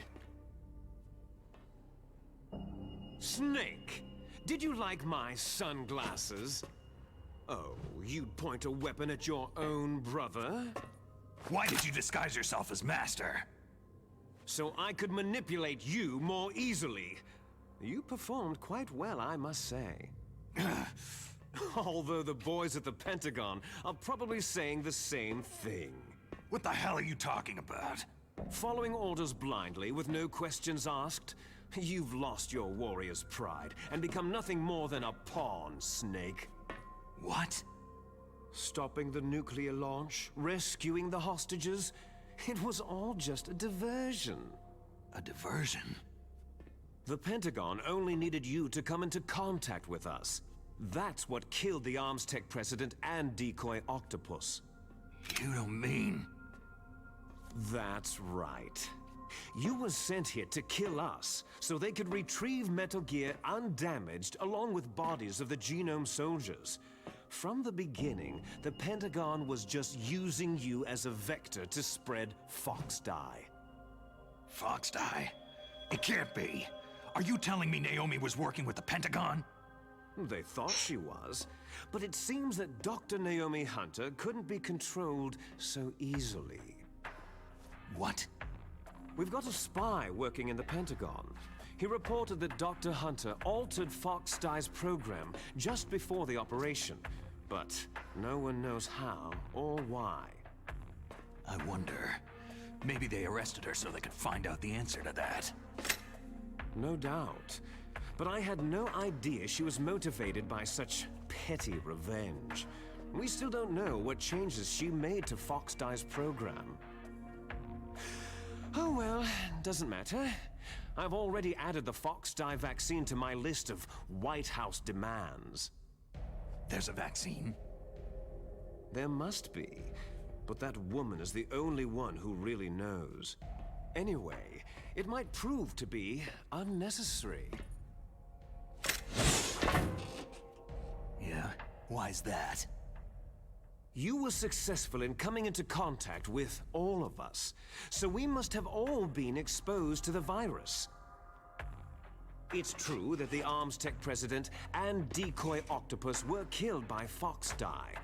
Snake, did you like my sunglasses? Oh, you'd point a weapon at your own brother? Why did you disguise yourself as Master? So I could manipulate you more easily. You performed quite well, I must say. Although the boys at the Pentagon are probably saying the same thing. What the hell are you talking about? Following orders blindly with no questions asked, you've lost your warrior's pride and become nothing more than a pawn, Snake. What? Stopping the nuclear launch, rescuing the hostages, it was all just a diversion. A diversion? The Pentagon only needed you to come into contact with us. That's what killed the Arms Tech president and decoy octopus. You don't mean... That's right. You were sent here to kill us, so they could retrieve Metal Gear undamaged along with bodies of the Genome soldiers. From the beginning, the Pentagon was just using you as a vector to spread Fox Die. Fox Die? It can't be. Are you telling me Naomi was working with the Pentagon? They thought she was, but it seems that Dr. Naomi Hunter couldn't be controlled so easily. What? We've got a spy working in the Pentagon. He reported that Dr. Hunter altered Fox Die's program just before the operation, but no one knows how or why. I wonder. Maybe they arrested her so they could find out the answer to that. No doubt. But I had no idea she was motivated by such petty revenge. We still don't know what changes she made to Fox Die's program. Oh well, doesn't matter. I've already added the Fox Die vaccine to my list of White House demands. There's a vaccine? There must be, but that woman is the only one who really knows. Anyway, it might prove to be unnecessary. Yeah? Why's that? You were successful in coming into contact with all of us, so we must have all been exposed to the virus. It's true that the Arms Tech president and decoy octopus were killed by Fox Die.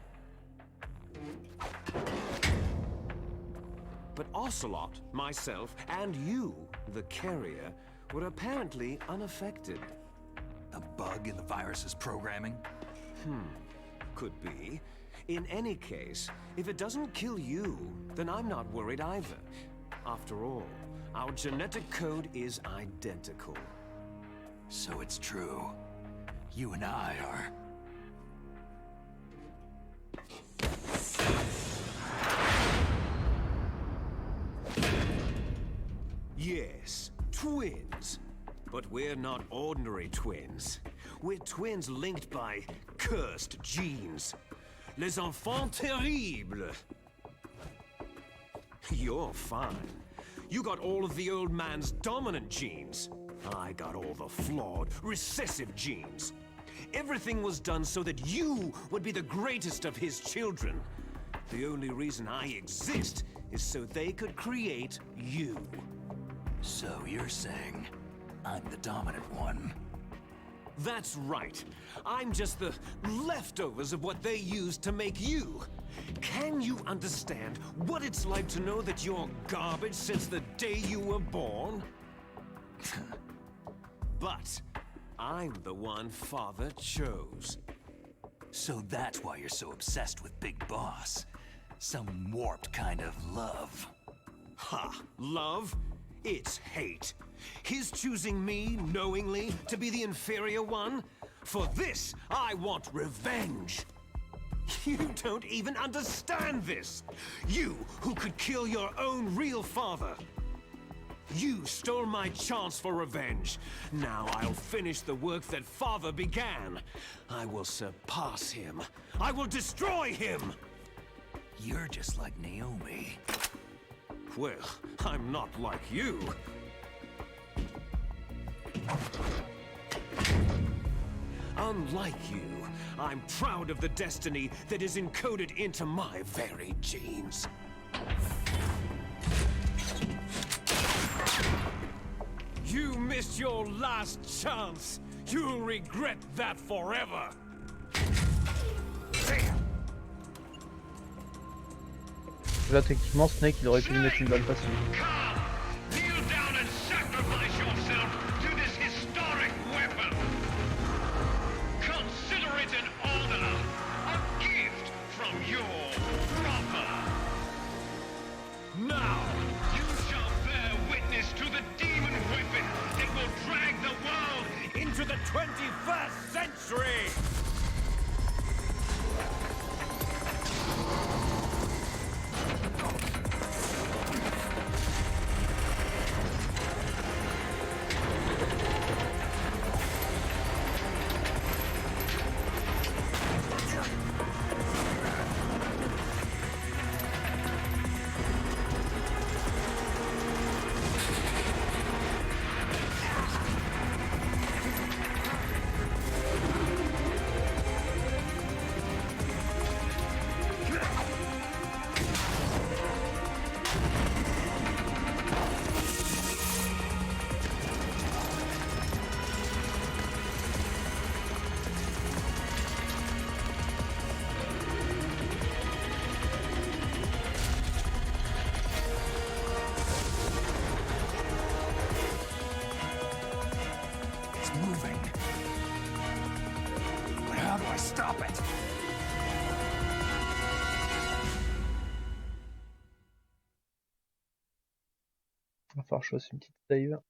But Ocelot, myself, and you, the carrier, were apparently unaffected. A bug in the virus's programming? Could be. In any case, if it doesn't kill you, then I'm not worried either. After all, our genetic code is identical. So it's true. You and I are... Yes, twins. But we're not ordinary twins. We're twins linked by cursed genes. Les enfants terribles. You're fine. You got all of the old man's dominant genes. I got all the flawed, recessive genes. Everything was done so that you would be the greatest of his children. The only reason I exist is so they could create you. So you're saying I'm the dominant one? That's right. I'm just the leftovers of what they used to make you. Can you understand what it's like to know that you're garbage since the day you were born? But I'm the one Father chose. So that's why you're so obsessed with Big Boss. Some warped kind of love. Ha! Love? It's hate. His choosing me, knowingly, to be the inferior one? For this, I want revenge! You don't even understand this! You, who could kill your own real father! You stole my chance for revenge. Now I'll finish the work that father began. I will surpass him. I will destroy him! You're just like Naomi. Well, I'm not like you. Unlike you, I'm proud of the destiny that is encoded into my very genes. You missed your last chance. You'll regret that forever. Là, techniquement, Snake, il aurait pu lui mettre une balle facile. Kneel down and sacrifice yourself to this historic weapon. Consider it an honor, a gift from your brother. Now! You shall bear witness to the demon weapon that will drag the world Into the 21st century! Il va falloir que je fasse une petite save.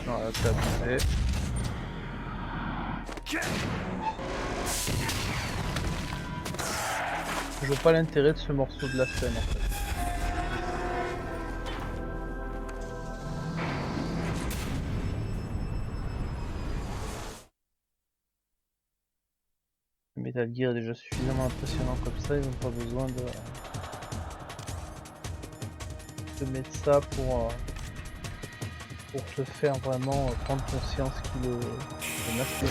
Voilà, c'est abusé. Je vois pas l'intérêt de ce morceau de la scène en fait. Metal Gear est déjà suffisamment impressionnant comme ça, ils n'ont pas besoin de mettre ça pour te faire vraiment prendre conscience qu'il est un aspect.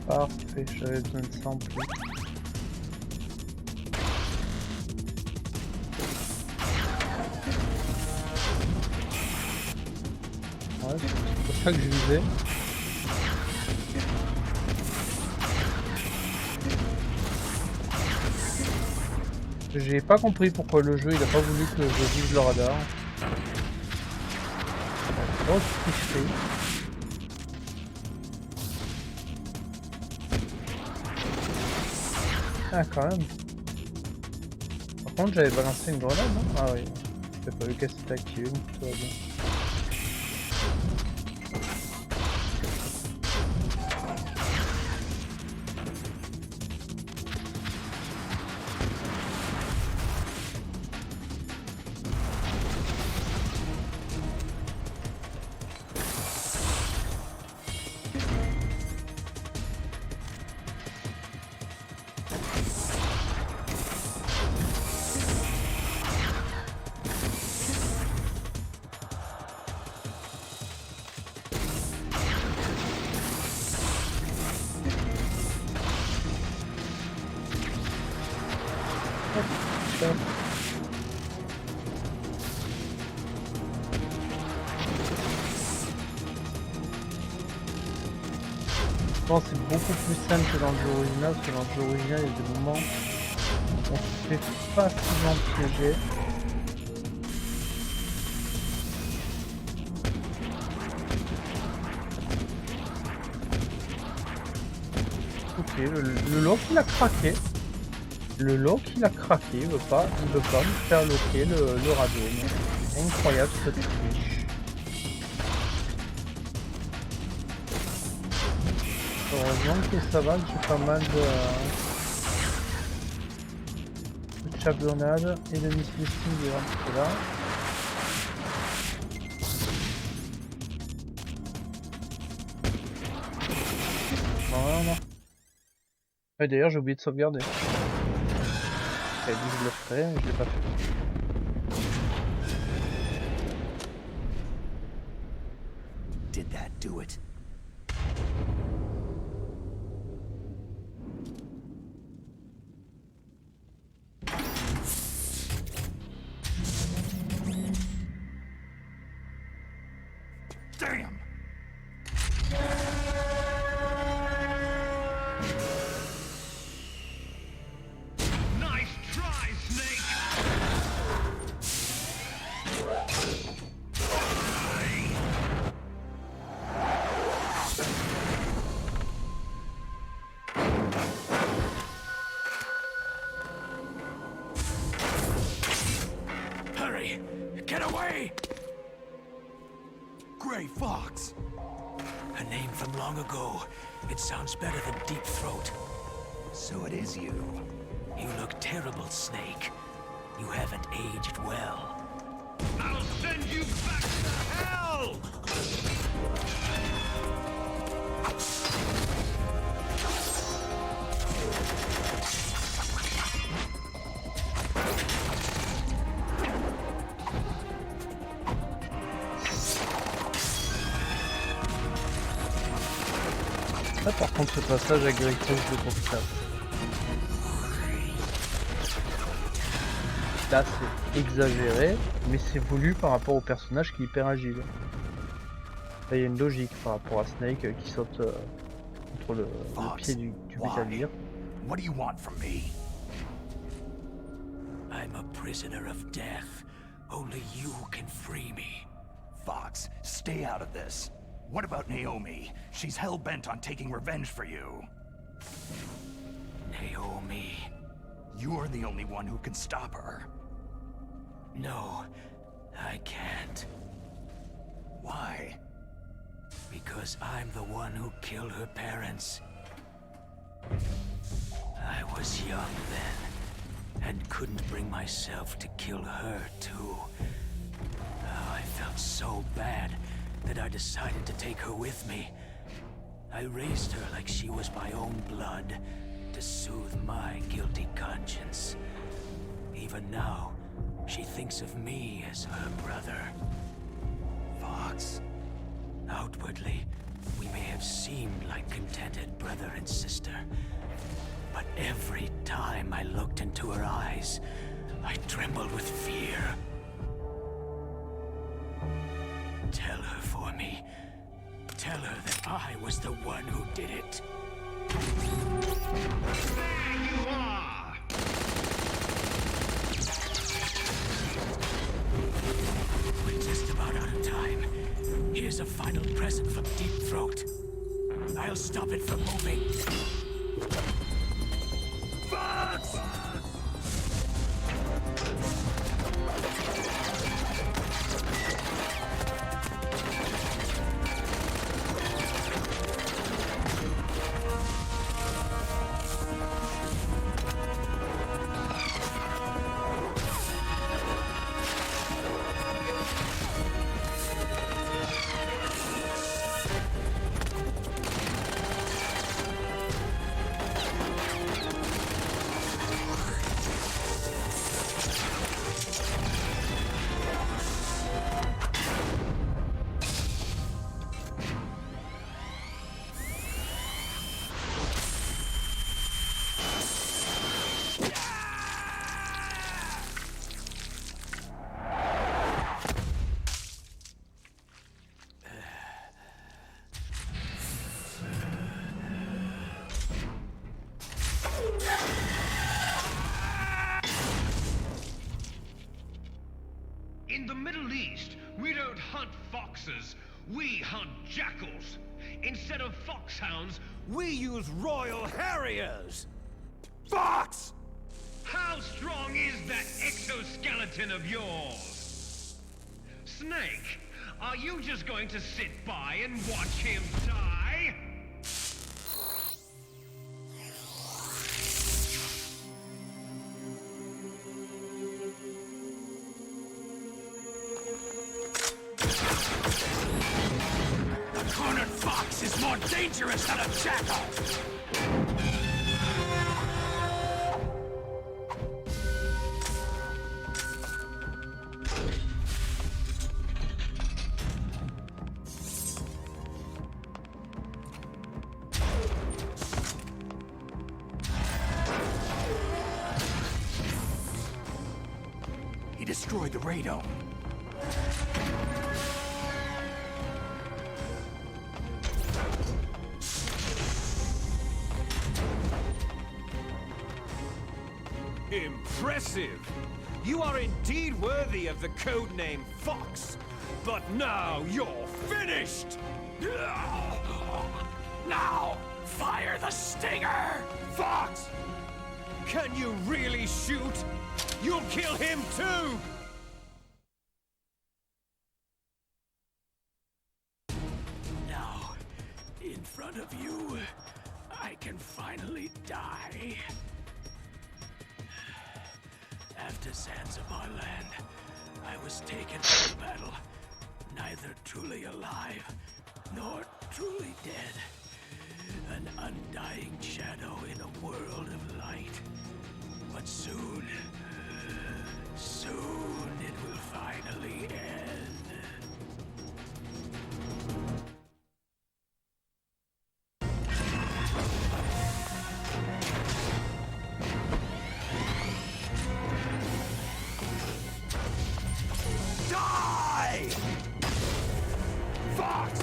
Parfait, j'avais besoin de ça en plus. Ouais, c'est pour ça que je visais. J'ai pas compris pourquoi le jeu il a pas voulu que je vise le radar. Oh, tricherie. Ah quand même. Par contre j'avais balancé une grenade, non? Ah oui. J'ai pas vu qu'elle s'était activée, donc tout va bien. Je pense que c'est beaucoup plus simple que dans le jeu original, parce que dans le jeu original, il y a des moments où on se fait facilement piéger. Ok, le lock il a craqué. Le lock il a craqué, il veut pas me faire locker le radeau. Mais incroyable cette triche. Heureusement que ça va, j'ai pas mal de chablonnade et de mislisting durant là. Voilà. Et d'ailleurs j'ai oublié de sauvegarder. J'avais dit que je le ferais, mais je l'ai pas fait. Did that do it? Damn! Nice try, Snake! Hurry! Get away! Gray Fox! A name from long ago. It sounds better than Deep Throat. So it is you. You look terrible, Snake. You haven't aged well. I'll send you back to hell! Là par contre ce passage agressif je le trouve ça. Là c'est exagéré, mais c'est voulu par rapport au personnage qui est hyper agile. Là il y a une logique par rapport à Snake qui saute contre le pied du bétalir. What do you want from me? I'm a prisoner of death. Only you can free me. Fox, stay out of this. What about Naomi? She's hell-bent on taking revenge for you. Naomi? You're the only one who can stop her. No, I can't. Why? Because I'm the one who killed her parents. I was young then, and couldn't bring myself to kill her too. Oh, I felt so bad that I decided to take her with me. I raised her like she was my own blood, to soothe my guilty conscience. Even now, she thinks of me as her brother. Fox. Outwardly, we may have seemed like contented brother and sister, but every time I looked into her eyes, I trembled with fear. Tell her for me. Tell her that I was the one who did it. There you are! We're just about out of time. Here's a final present from Deep Throat. I'll stop it from moving. Fox! we hunt jackals. Instead of foxhounds, We use Royal Harriers! Fox! how strong is that exoskeleton of yours? Snake, are you just going to sit by and watch him die? The cornered fox is more dangerous than a jackal! He destroyed the radome. Impressive! You are indeed worthy of the codename Fox. But now you're finished! Now, fire the stinger! Fox! Can you really shoot? You'll kill him too! Now, in front of you, I can finally die. After Zanzibar land, I was taken to battle, neither truly alive nor truly dead. An undying shadow in a world of light. But soon it will finally end. Die! Fox!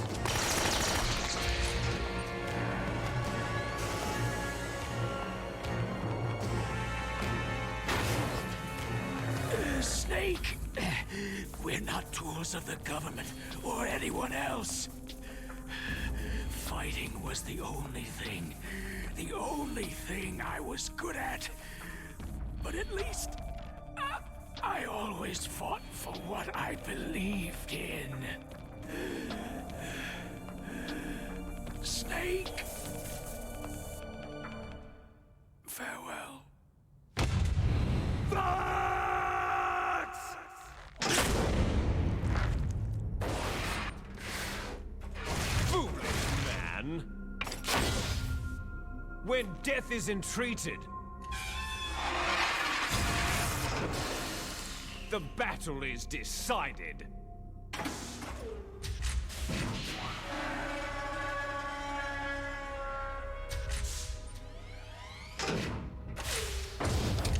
Snake, we're not tools of the government or anyone else. Fighting was the only thing I was good at. But at least, I always fought for what I believed in. Snake, farewell. Foolish man! When death is entreated, the battle is decided.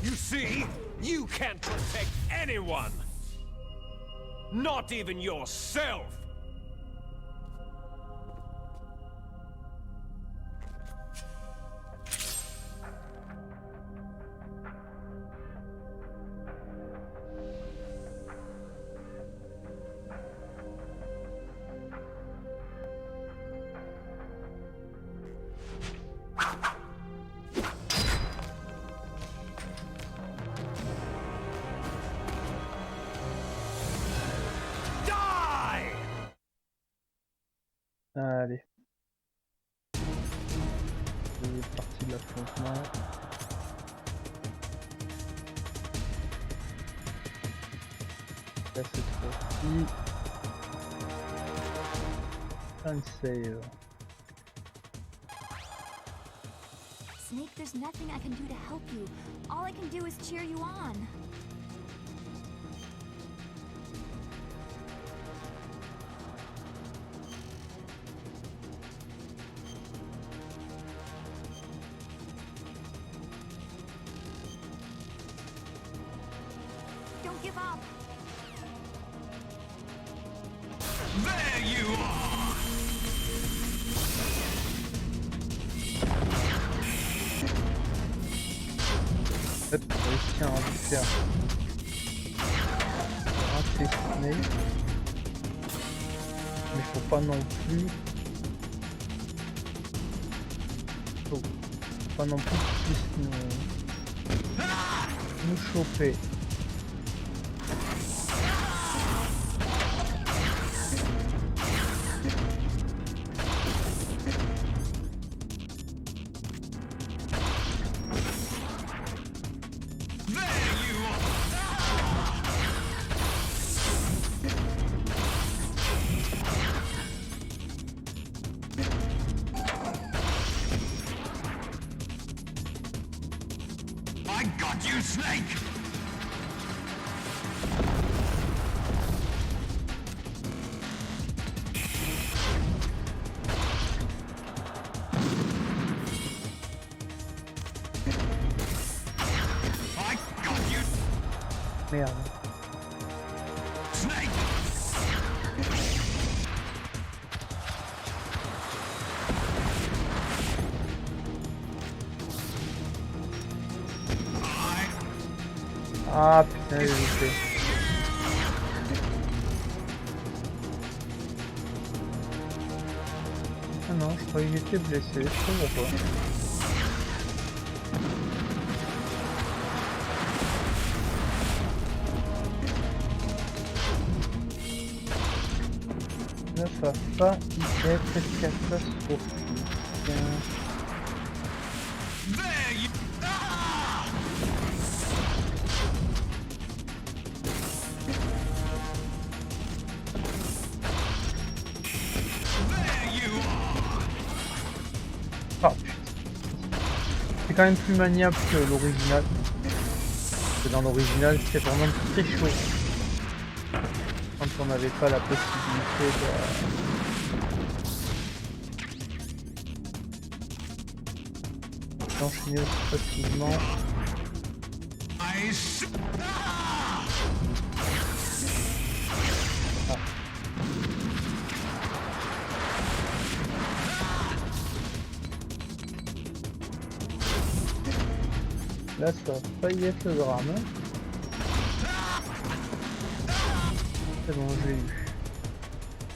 You see, you can't protect anyone. Not even yourself. Allez. Deuxième partie de l'affrontement. Là cette fois-ci. Un save. Snake, there's nothing I can do to help you. All I can do is cheer you on. Don't give up. There you are! Hop, réussi à faire rater Snake. mais faut pas non plus. Faut pas non plus qu'ils puissent nous choper. I got you, Snake! I got you, Merde. Snake! Ah putain, j'ai loupé. Ah non, je croyais qu'il était blessé, je sais pas pourquoi. Là, ça va pas être catastrophique. There you... Ah! There you are! Ah putain. C'est quand même plus maniable que l'original. Parce que dans l'original, c'était vraiment très chaud. Quand on n'avait pas la possibilité d'enchaîner aussi facilement. I s- Ah! Là, ça va failli être le drame. C'est bon, je l'ai eu.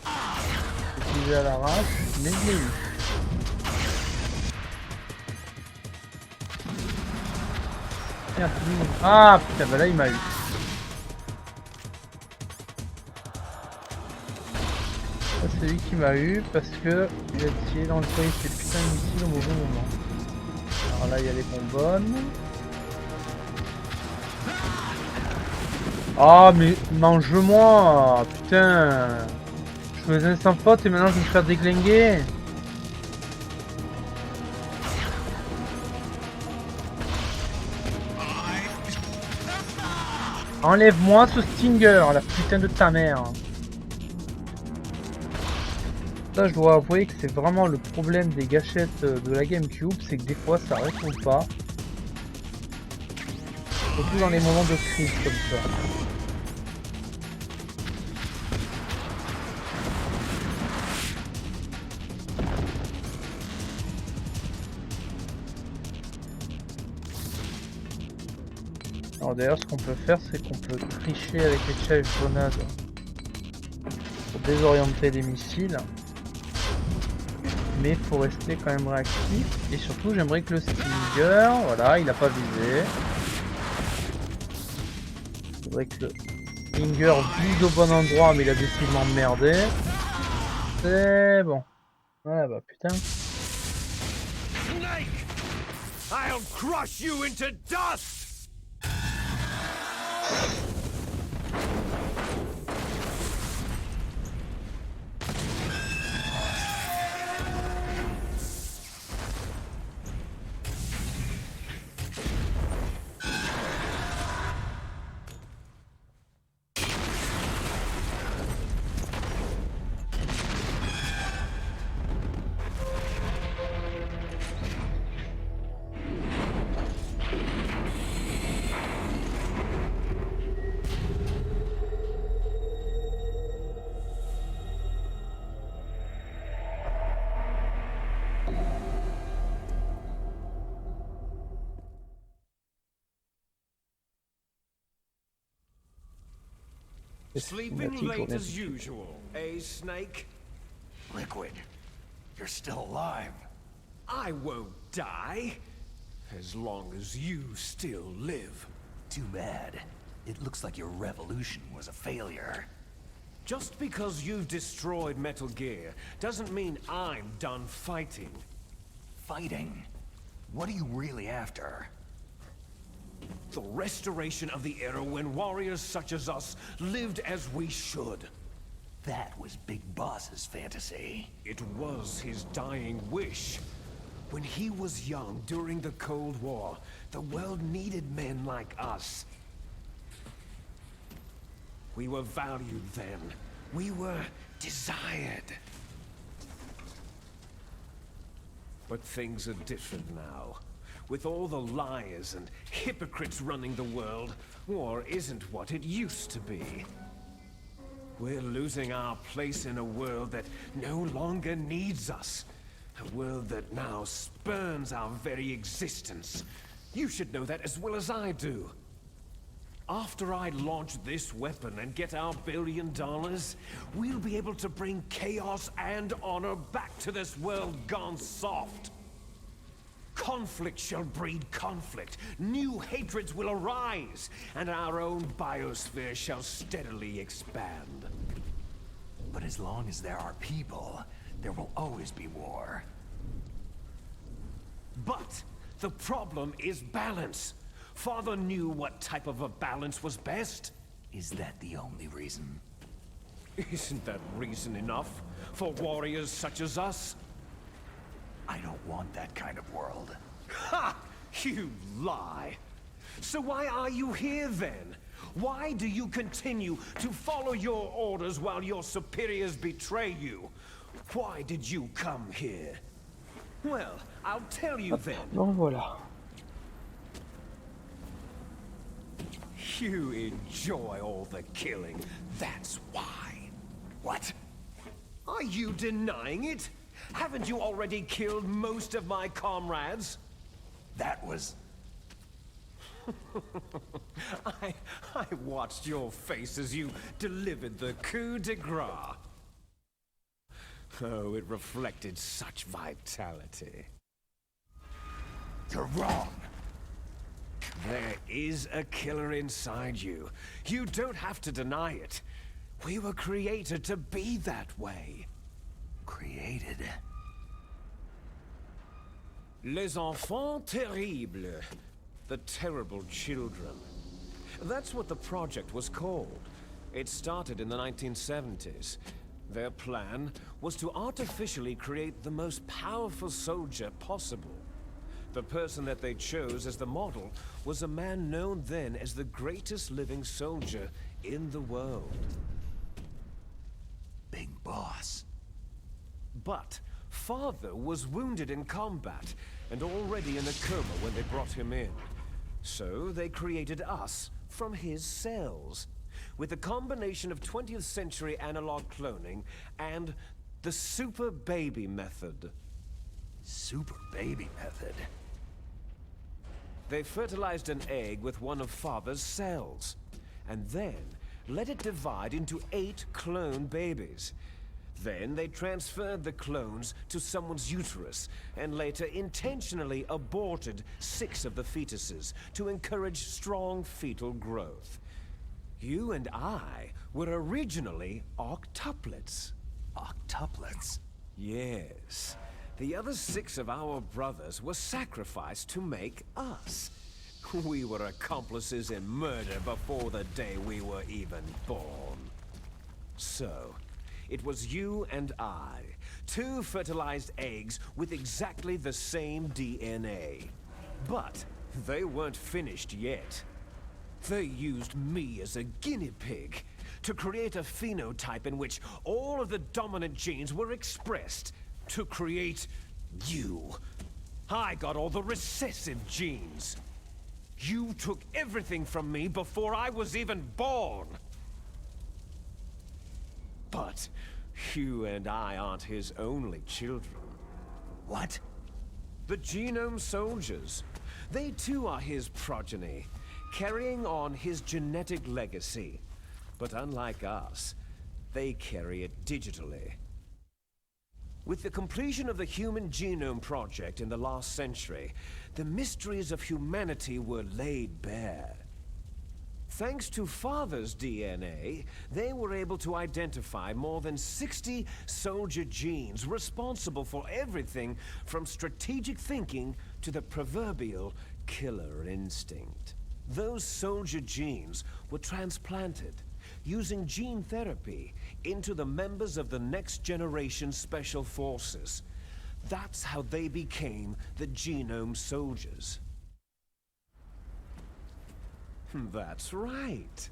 J'ai utilisé à l'arrache, mais je l'ai eu. Merde, ah putain, bah là il m'a eu. Ça, c'est lui qui m'a eu parce que il a tiré dans le toit ses putains de missiles au mauvais moment. Alors là, il y a les bonbonnes. Ah mais mange-moi, putain. Je faisais sans faute et maintenant je vais me faire déglinguer. Enlève-moi ce Stinger, la putain de ta mère. Ça, je dois avouer que c'est vraiment le problème des gâchettes de la GameCube, c'est que des fois ça répond pas. Surtout dans les moments de crise comme ça. Alors d'ailleurs, ce qu'on peut faire, c'est qu'on peut tricher avec les chaises grenades pour désorienter les missiles. Mais il faut rester quand même réactif. Et surtout, j'aimerais que le Stinger, voilà, il n'a pas visé. Il faudrait que le Stinger vise au bon endroit, mais il a décidé de m'emmerder. C'est bon. Ouais, bah putain. Snake! I'll crush you into dust! Sleeping late as usual, eh, Snake? Liquid, you're still alive. I won't die, as long as you still live. Too bad. It looks like your revolution was a failure. Just because you've destroyed Metal Gear doesn't mean I'm done fighting. Fighting? What are you really after? The restoration of the era when warriors such as us lived as we should. That was Big Boss's fantasy. It was his dying wish. When he was young during the Cold War, the world needed men like us. We were valued then. We were desired. But things are different now. With all the liars and hypocrites running the world, war isn't what it used to be. We're losing our place in a world that no longer needs us. A world that now spurns our very existence. You should know that as well as I do. After I launch this weapon and get our $1 billion, we'll be able to bring chaos and honor back to this world gone soft. Conflict shall breed conflict, new hatreds will arise, and our own biosphere shall steadily expand. But as long as there are people, there will always be war. But the problem is balance. Father knew what type of a balance was best. Is that the only reason? Isn't that reason enough for warriors such as us? I don't want that kind of world. Ha! You lie! So why are you here then? Why do you continue to follow your orders while your superiors betray you? Why did you come here? Well, I'll tell you then. Donc voilà. You enjoy all the killing, that's why. What? Are you denying it? Haven't you already killed most of my comrades? That was... I watched your face as you delivered the coup de grace. Oh, it reflected such vitality. You're wrong. There is a killer inside you. You don't have to deny it. We were created to be that way. Created? Les enfants terribles. The terrible children. That's what the project was called. It started in the 1970s. Their plan was to artificially create the most powerful soldier possible. The person that they chose as the model was a man known then as the greatest living soldier in the world. Big Boss. But Father was wounded in combat and already in a coma when they brought him in. So they created us from his cells, with a combination of 20th century analog cloning and the super baby method. Super baby method? They fertilized an egg with one of Father's cells, and then let it divide into 8 clone babies. Then they transferred the clones to someone's uterus, and later intentionally aborted 6 of the fetuses to encourage strong fetal growth. You and I were originally octuplets. Octuplets? Yes. The other 6 of our brothers were sacrificed to make us. We were accomplices in murder before the day we were even born. So, it was you and I, 2 fertilized eggs with exactly the same DNA. But they weren't finished yet. They used me as a guinea pig to create a phenotype in which all of the dominant genes were expressed to create you. I got all the recessive genes. You took everything from me before I was even born. But you and I aren't his only children. What? The Genome Soldiers. They too are his progeny, carrying on his genetic legacy. But unlike us, they carry it digitally. With the completion of the Human Genome Project in the last century, the mysteries of humanity were laid bare. Thanks to Father's DNA, they were able to identify more than 60 soldier genes responsible for everything from strategic thinking to the proverbial killer instinct. Those soldier genes were transplanted using gene therapy into the members of the Next Generation Special Forces. That's how they became the Genome Soldiers. That's right.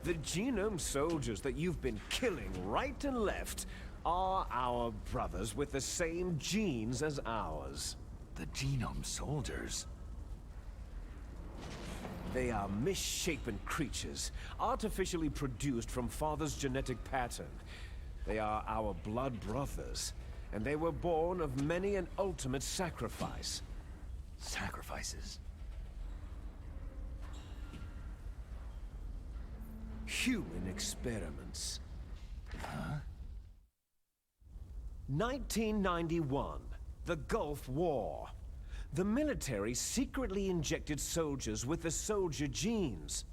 The Genome Soldiers that you've been killing right and left are our brothers with the same genes as ours. The Genome Soldiers? They are misshapen creatures, artificially produced from Father's genetic pattern. They are our blood brothers, and they were born of many an ultimate sacrifice. Sacrifices? Human experiments. Huh? 1991, the Gulf War. The military secretly injected soldiers with the soldier genes.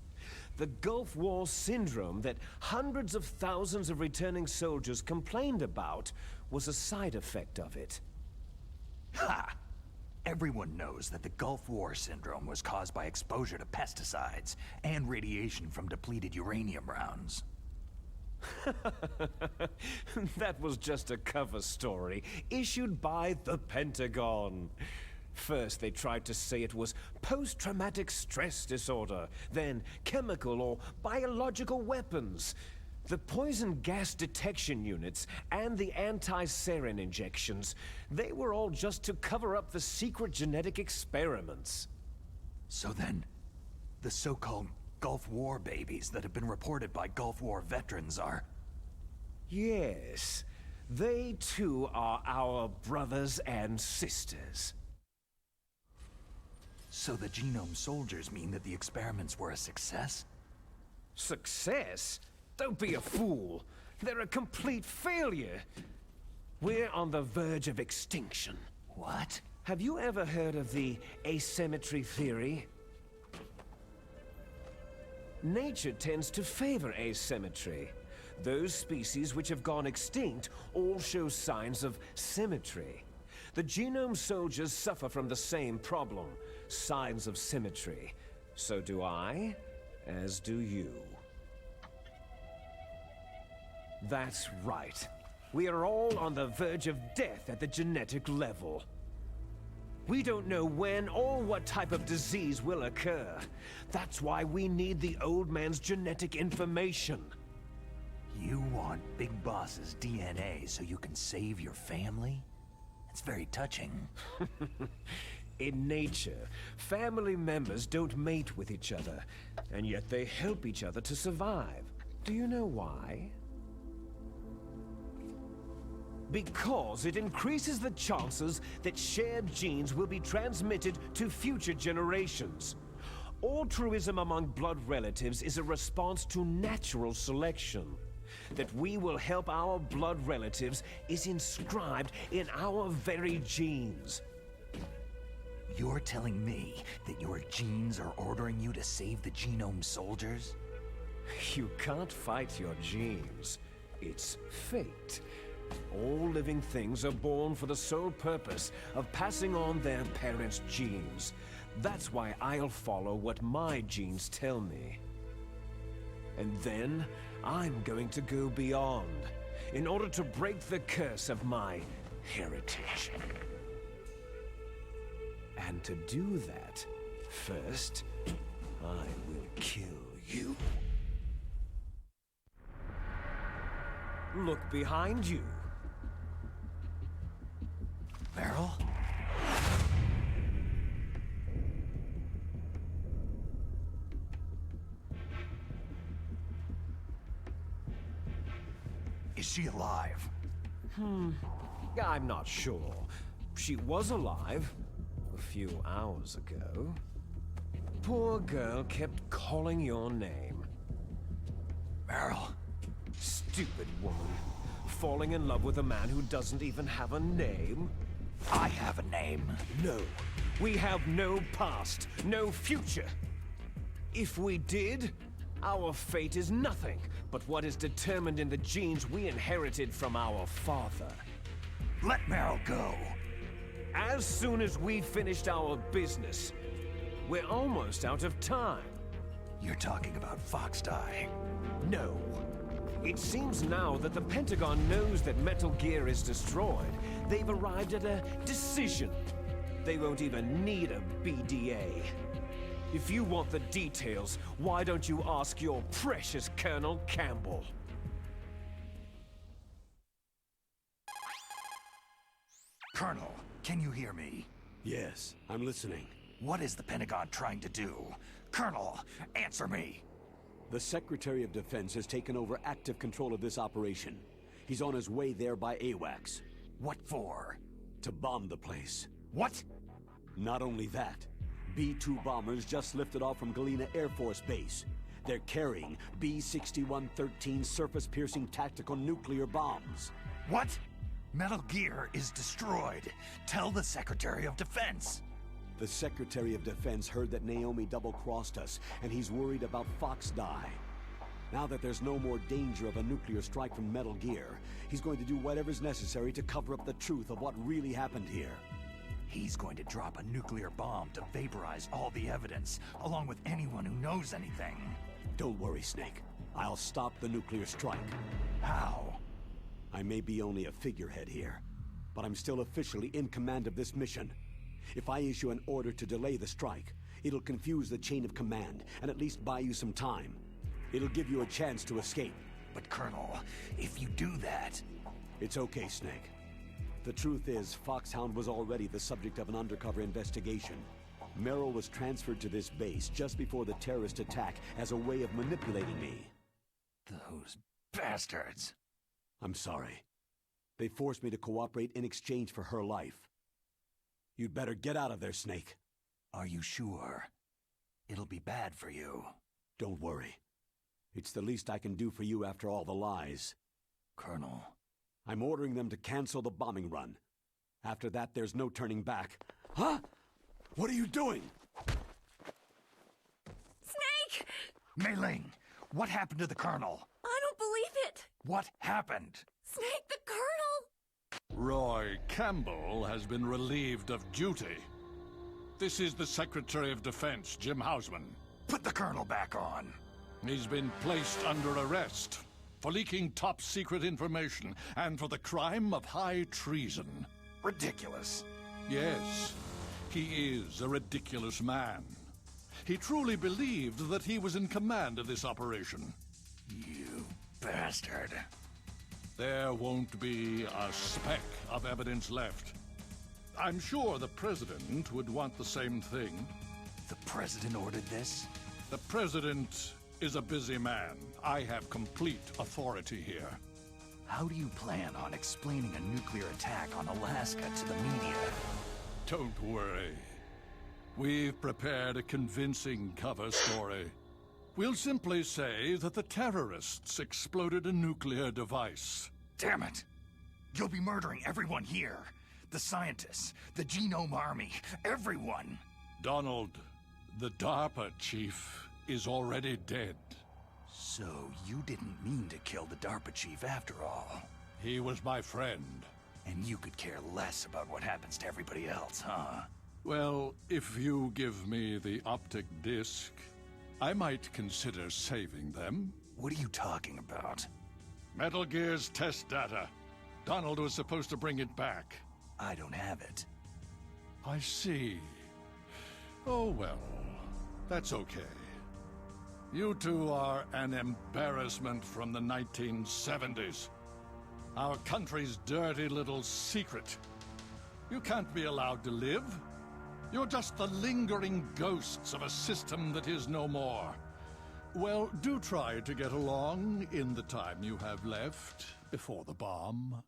The Gulf War syndrome that hundreds of thousands of returning soldiers complained about was a side effect of it. Ha! Everyone knows that the Gulf War syndrome was caused by exposure to pesticides and radiation from depleted uranium rounds. That was just a cover story issued by the Pentagon. First, they tried to say it was post-traumatic stress disorder, then chemical or biological weapons. The poison gas detection units and the anti-sarin injections, they were all just to cover up the secret genetic experiments. So then, the so-called Gulf War babies that have been reported by Gulf War veterans are... Yes, they too are our brothers and sisters. So the Genome Soldiers mean that the experiments were a success? Success? Don't be a fool. They're a complete failure. We're on the verge of extinction. What? Have you ever heard of the asymmetry theory? Nature tends to favor asymmetry. Those species which have gone extinct all show signs of symmetry. The Genome Soldiers suffer from the same problem, signs of symmetry. So do I, as do you. That's right. We are all on the verge of death at the genetic level. We don't know when or what type of disease will occur. That's why we need the old man's genetic information. You want Big Boss's DNA so you can save your family? It's very touching. In nature, family members don't mate with each other, and yet they help each other to survive. Do you know why? Because it increases the chances that shared genes will be transmitted to future generations. Altruism among blood relatives is a response to natural selection. That we will help our blood relatives is inscribed in our very genes. You're telling me that your genes are ordering you to save the Genome Soldiers? You can't fight your genes. It's fate. All living things are born for the sole purpose of passing on their parents' genes. That's why I'll follow what my genes tell me. And then, I'm going to go beyond, in order to break the curse of my heritage. And to do that, first, I will kill you. Look behind you. Meryl? Is she alive? I'm not sure. She was alive a few hours ago. Poor girl kept calling your name. Meryl? Stupid woman. falling in love with a man who doesn't even have a name? I have a name. No. We have no past, no future. If we did, our fate is nothing but what is determined in the genes we inherited from our father. Let Meryl go. As soon as we finished our business, we're almost out of time. You're talking about Fox Die. No. It seems now that the Pentagon knows that Metal Gear is destroyed. They've arrived at a decision. They won't even need a BDA. If you want the details, why don't you ask your precious Colonel Campbell? Colonel, can you hear me? Yes, I'm listening. What is the Pentagon trying to do? Colonel, answer me! The Secretary of Defense has taken over active control of this operation. He's on his way there by AWACS. What for? To bomb the place. What? Not only that, B-2 bombers just lifted off from Galena Air Force Base. They're carrying B-6113 surface-piercing tactical nuclear bombs. What? Metal Gear is destroyed. Tell the Secretary of Defense. The Secretary of Defense heard that Naomi double-crossed us, and he's worried about Fox Die. Now that there's no more danger of a nuclear strike from Metal Gear, he's going to do whatever's necessary to cover up the truth of what really happened here. He's going to drop a nuclear bomb to vaporize all the evidence, along with anyone who knows anything. Don't worry, Snake. I'll stop the nuclear strike. How? I may be only a figurehead here, but I'm still officially in command of this mission. If I issue an order to delay the strike, it'll confuse the chain of command and at least buy you some time. It'll give you a chance to escape. But Colonel, if you do that... It's okay, Snake. The truth is, Foxhound was already the subject of an undercover investigation. Merrill was transferred to this base just before the terrorist attack as a way of manipulating me. Those bastards. I'm sorry. They forced me to cooperate in exchange for her life. You'd better get out of there, Snake. Are you sure? It'll be bad for you. Don't worry. It's the least I can do for you after all the lies. Colonel. I'm ordering them to cancel the bombing run. After that, there's no turning back. Huh? What are you doing? Snake! Mei Ling, what happened to the Colonel? I don't believe it! What happened? Snake, the Colonel! Roy Campbell has been relieved of duty. This is the Secretary of Defense, Jim Hausman. Put the Colonel back on. He's been placed under arrest for leaking top-secret information and for the crime of high treason. Ridiculous. Yes, he is a ridiculous man. He truly believed that he was in command of this operation. You bastard. There won't be a speck of evidence left. I'm sure the President would want the same thing. The President ordered this? The President is a busy man. I have complete authority here. How do you plan on explaining a nuclear attack on Alaska to the media? Don't worry. We've prepared a convincing cover story. We'll simply say that the terrorists exploded a nuclear device. Damn it! You'll be murdering everyone here. The scientists, the Genome Army, everyone! Donald, the DARPA chief is already dead. So you didn't mean to kill the DARPA chief after all. He was my friend. And you could care less about what happens to everybody else, huh? Well, if you give me the optic disc, I might consider saving them. What are you talking about? Metal Gear's test data. Donald was supposed to bring it back. I don't have it. I see. Oh well, that's okay. You two are an embarrassment from the 1970s. Our country's dirty little secret. You can't be allowed to live. You're just the lingering ghosts of a system that is no more. Well, do try to get along in the time you have left before the bomb.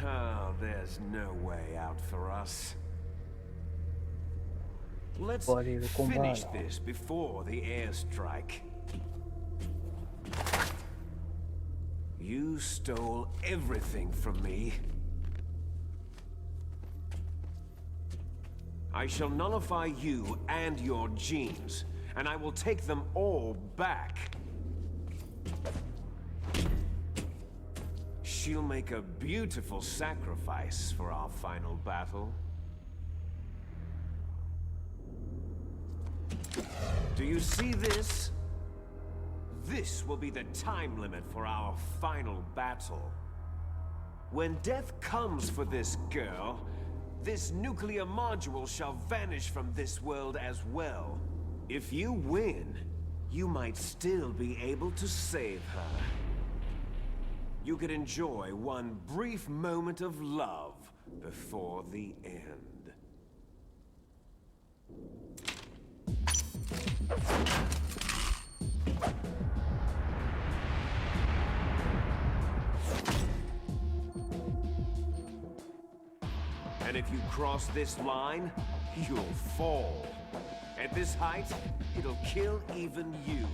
Oh, there's no way out for us. Let's Bon, allez, le combat, finish alors. this before the airstrike. You stole everything from me. I shall nullify you and your genes, and I will take them all back. She'll make a beautiful sacrifice for our final battle. Do you see this? This will be the time limit for our final battle. When death comes for this girl, this nuclear module shall vanish from this world as well. If you win, you might still be able to save her. You could enjoy one brief moment of love before the end. And if you cross this line, you'll fall. At this height, it'll kill even you.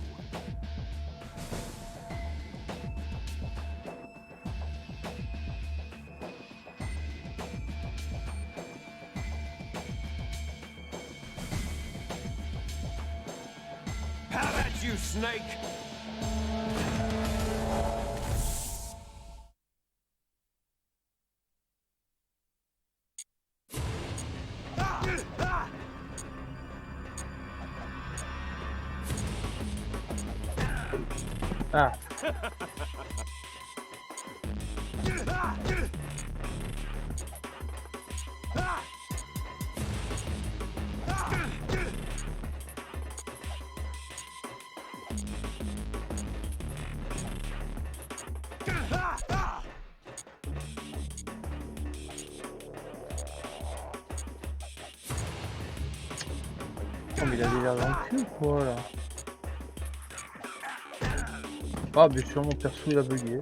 Have at you, Snake! Ah. Oh mais il a des l'air dans le cul quoi là. Ah bien sûr mon perso il a bugué.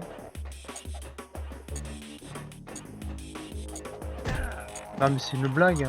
Ah mais c'est une blague.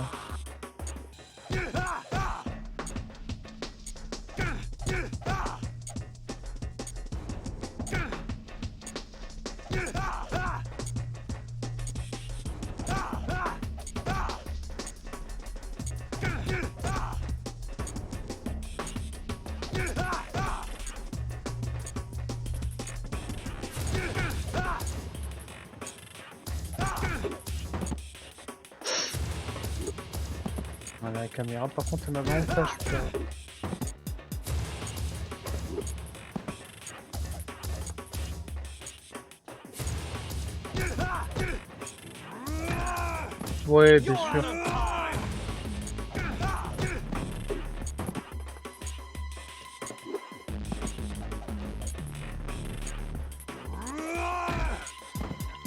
La caméra par contre elle m'a vraiment pas super. Ouais bien sûr.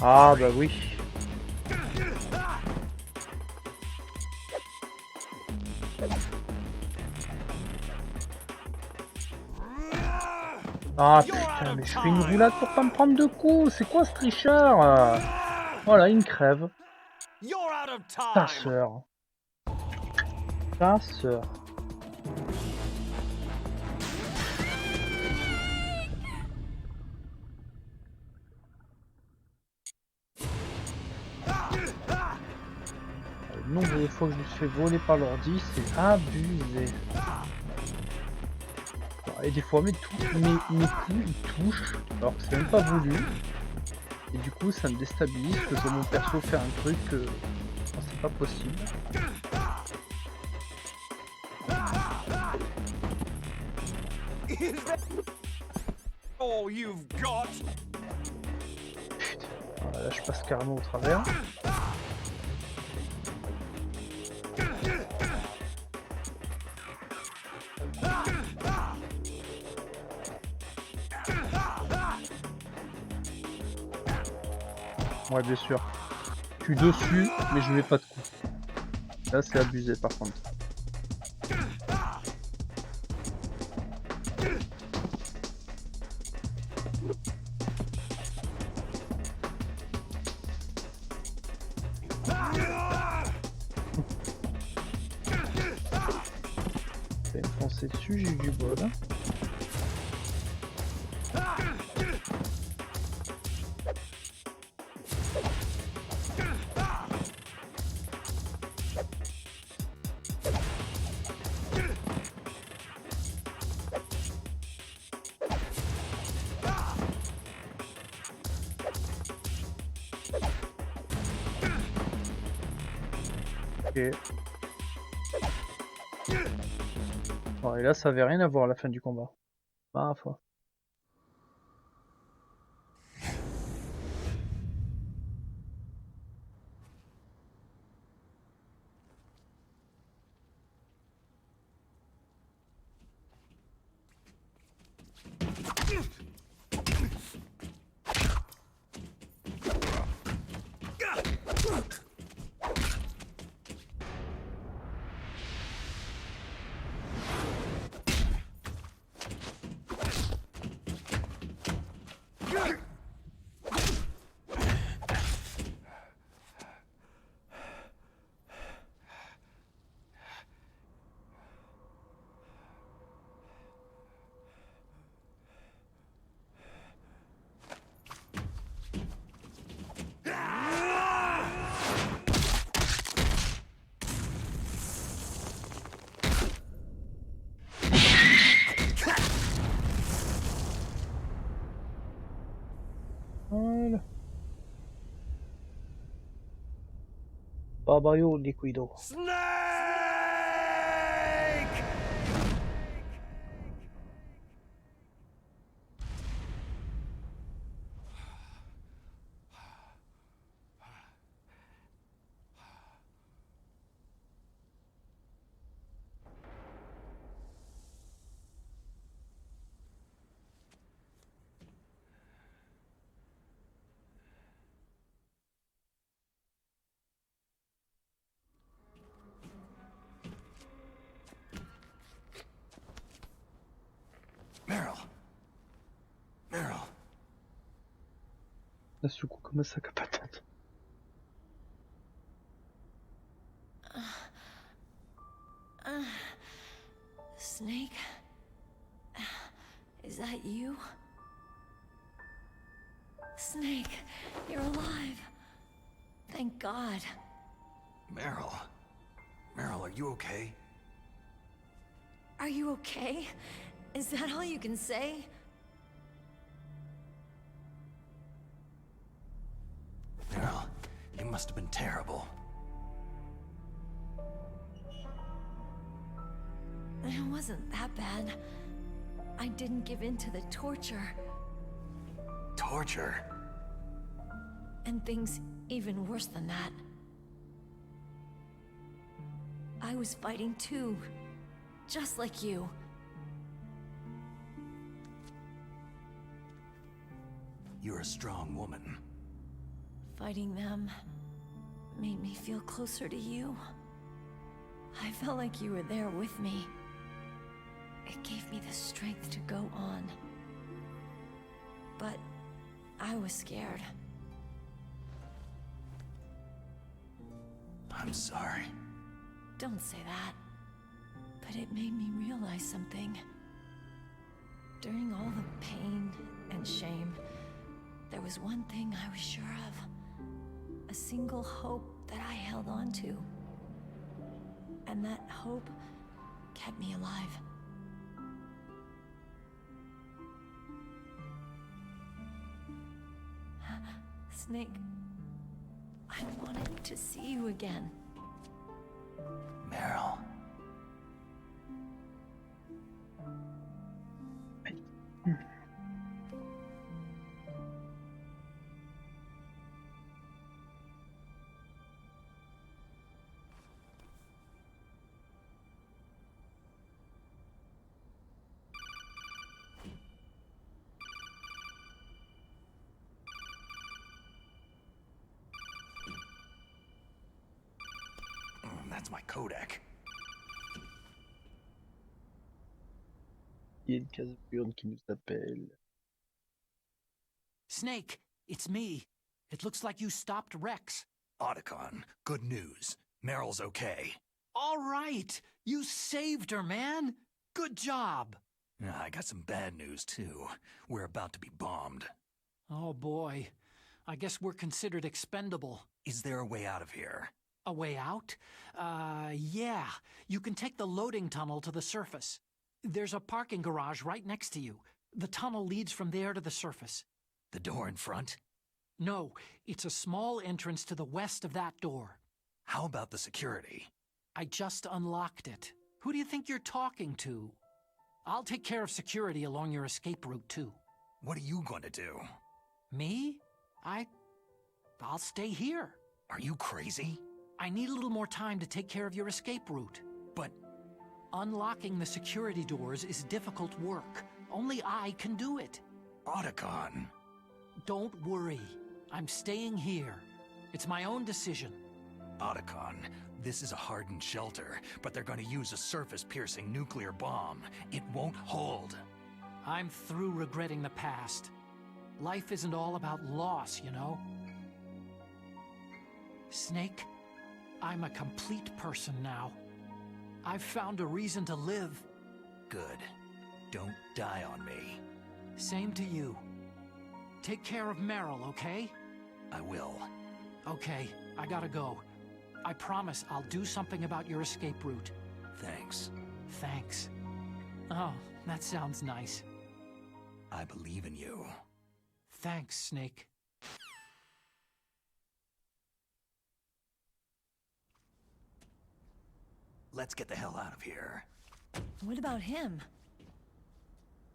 Ah bah oui. Ah putain, mais je fais une roulade pour pas me prendre de coups. C'est quoi ce tricheur? Voilà, il me crève. Ta sœur. Ta sœur. Le nombre de fois que je me suis fait voler par l'ordi, c'est abusé. Et des fois mes coups ils touchent alors que c'est même pas voulu. Et du coup ça me déstabilise que je vois mon perso faire un truc que c'est pas possible. All you've got. Putain, voilà, là je passe carrément au travers. Ouais bien sûr. Je suis dessus mais je mets pas de coup. Là c'est abusé par contre. Je vais me foncer dessus, j'ai eu du bol. Ok. Bon, et là, ça avait rien à voir à la fin du combat. Ma foi. Voilà. Babayo liquido. Meryl. Meryl. Là, ce coup, comme ça, à patate. Snake? Is that you? Snake, you're alive. Thank God. Meryl. Meryl, are you okay? Are you okay? Is that all you can say? Meryl, it must have been terrible. It wasn't that bad. I didn't give in to the torture. Torture? And things even worse than that. I was fighting too. Just like you. You're a strong woman. Fighting them made me feel closer to you. I felt like you were there with me. It gave me the strength to go on. But I was scared. I'm sorry. Don't say that. But it made me realize something. During all the pain and shame, there was one thing I was sure of. A single hope that I held on to. And that hope kept me alive. Snake, I wanted to see you again. Meryl. That's my Kodak. Il y a une case burne qui nous appelle. Snake, it's me. It looks like you stopped Rex. Otacon, good news. Meryl's okay. All right. You saved her, man. Good job. I got some bad news, too. We're about to be bombed. Oh, boy. I guess we're considered expendable. Is there a way out of here? A way out? Yeah. You can take the loading tunnel to the surface. There's a parking garage right next to you. The tunnel leads from there to the surface. The door in front? No, it's a small entrance to the west of that door. How about the security? I just unlocked it. Who do you think you're talking to? I'll take care of security along your escape route, too. What are you going to do? Me? I'll stay here. Are you crazy? I need a little more time to take care of your escape route. But unlocking the security doors is difficult work. Only I can do it. Otacon. Don't worry. I'm staying here. It's my own decision. Otacon, this is a hardened shelter, but they're going to use a surface-piercing nuclear bomb. It won't hold. I'm through regretting the past. Life isn't all about loss, you know? Snake, I'm a complete person now. I've found a reason to live. Good. Don't die on me. Same to you. Take care of Meryl, okay? I will. Okay, I gotta go. I promise I'll do something about your escape route. Thanks. Thanks. Oh, that sounds nice. I believe in you. Thanks, Snake. Let's get the hell out of here. What about him?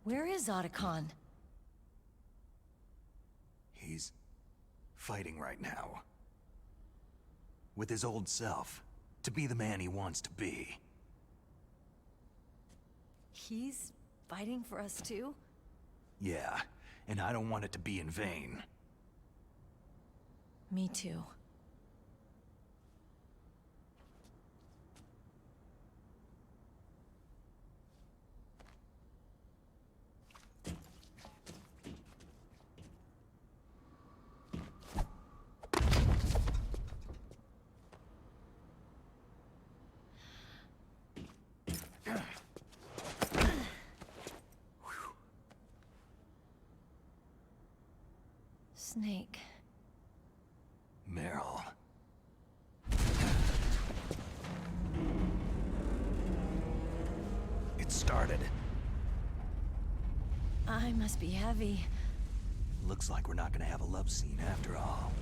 Where is Otacon? He's fighting right now. With his old self. To be the man he wants to be. He's fighting for us too? Yeah, and I don't want it to be in vain. Me too. Snake. Meryl. It started. I must be heavy. Looks like we're not gonna have a love scene after all.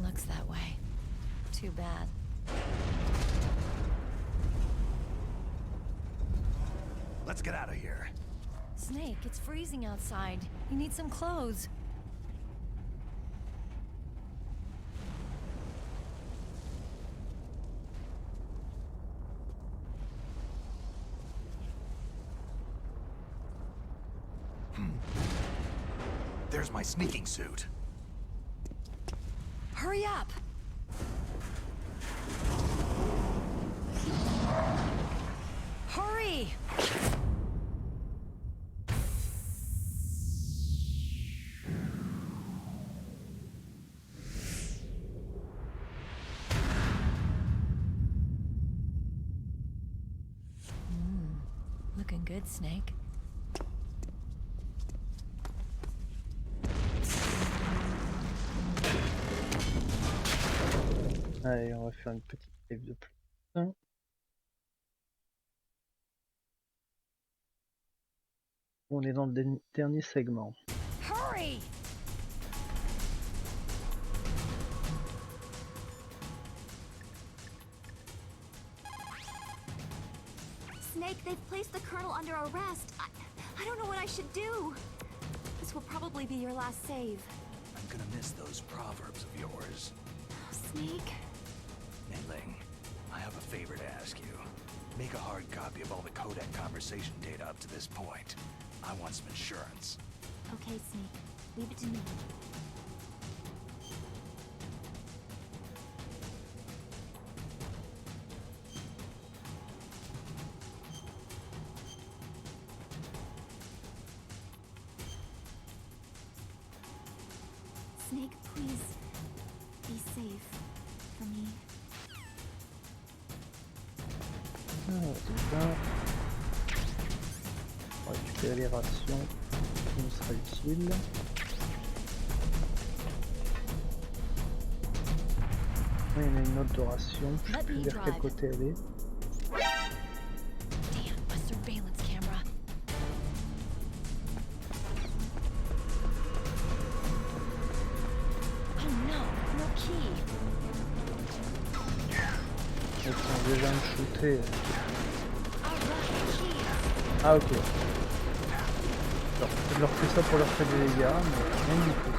Looks that way. Too bad. Let's get out of here. Snake, it's freezing outside. You need some clothes. There's my sneaking suit. Hurry up! Hurry! Looking good, Snake. Allez, on va faire une petite save de plus. On est dans le dernier segment. Hurry! Snake, they've placed the Colonel under arrest. I don't know what I should do. This will probably be your last save. I'm gonna miss those proverbs of yours. Snake? Ling, I have a favor to ask you. Make a hard copy of all the codec conversation data up to this point. I want some insurance. Okay, Snake. Leave it to me. Snake, please. Be safe. For me. C'est ça. On va récupérer les rations qui nous sera utile. Il y en a une autre de ration. Je sais plus vers quel côté elle est. Damn, a surveillance camera. Oh no, Ils sont déjà me shooter. Ah ok. Alors, je leur fais ça pour leur faire des dégâts, mais rien du tout.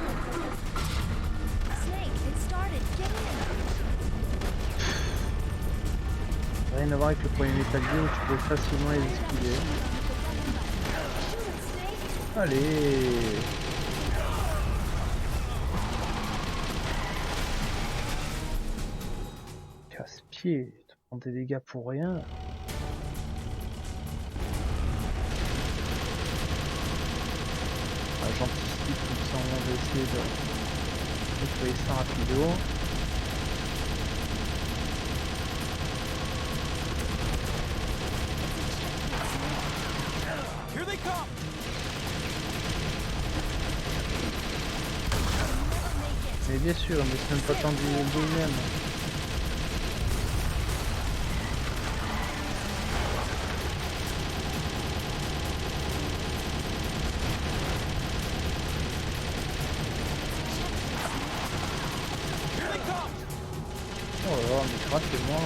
Rien à voir avec le premier Metal Gear où tu peux facilement les esquiver. Allez! Casse-pied, tu prends des dégâts pour rien. J'anticipe comme ça, on va essayer de nettoyer ça rapido. Mais bien sûr, mais c'est même pas tendu le même. Oh là là, mais grattez-moi.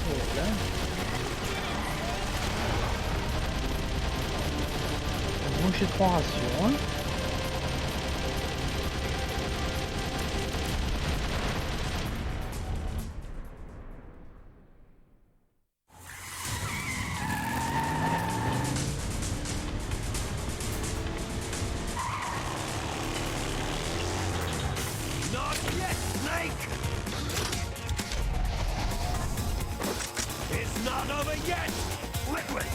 Oh là. Donc j'ai 3 rations. Hein. Not yet, Snake! It's not over yet! Liquid!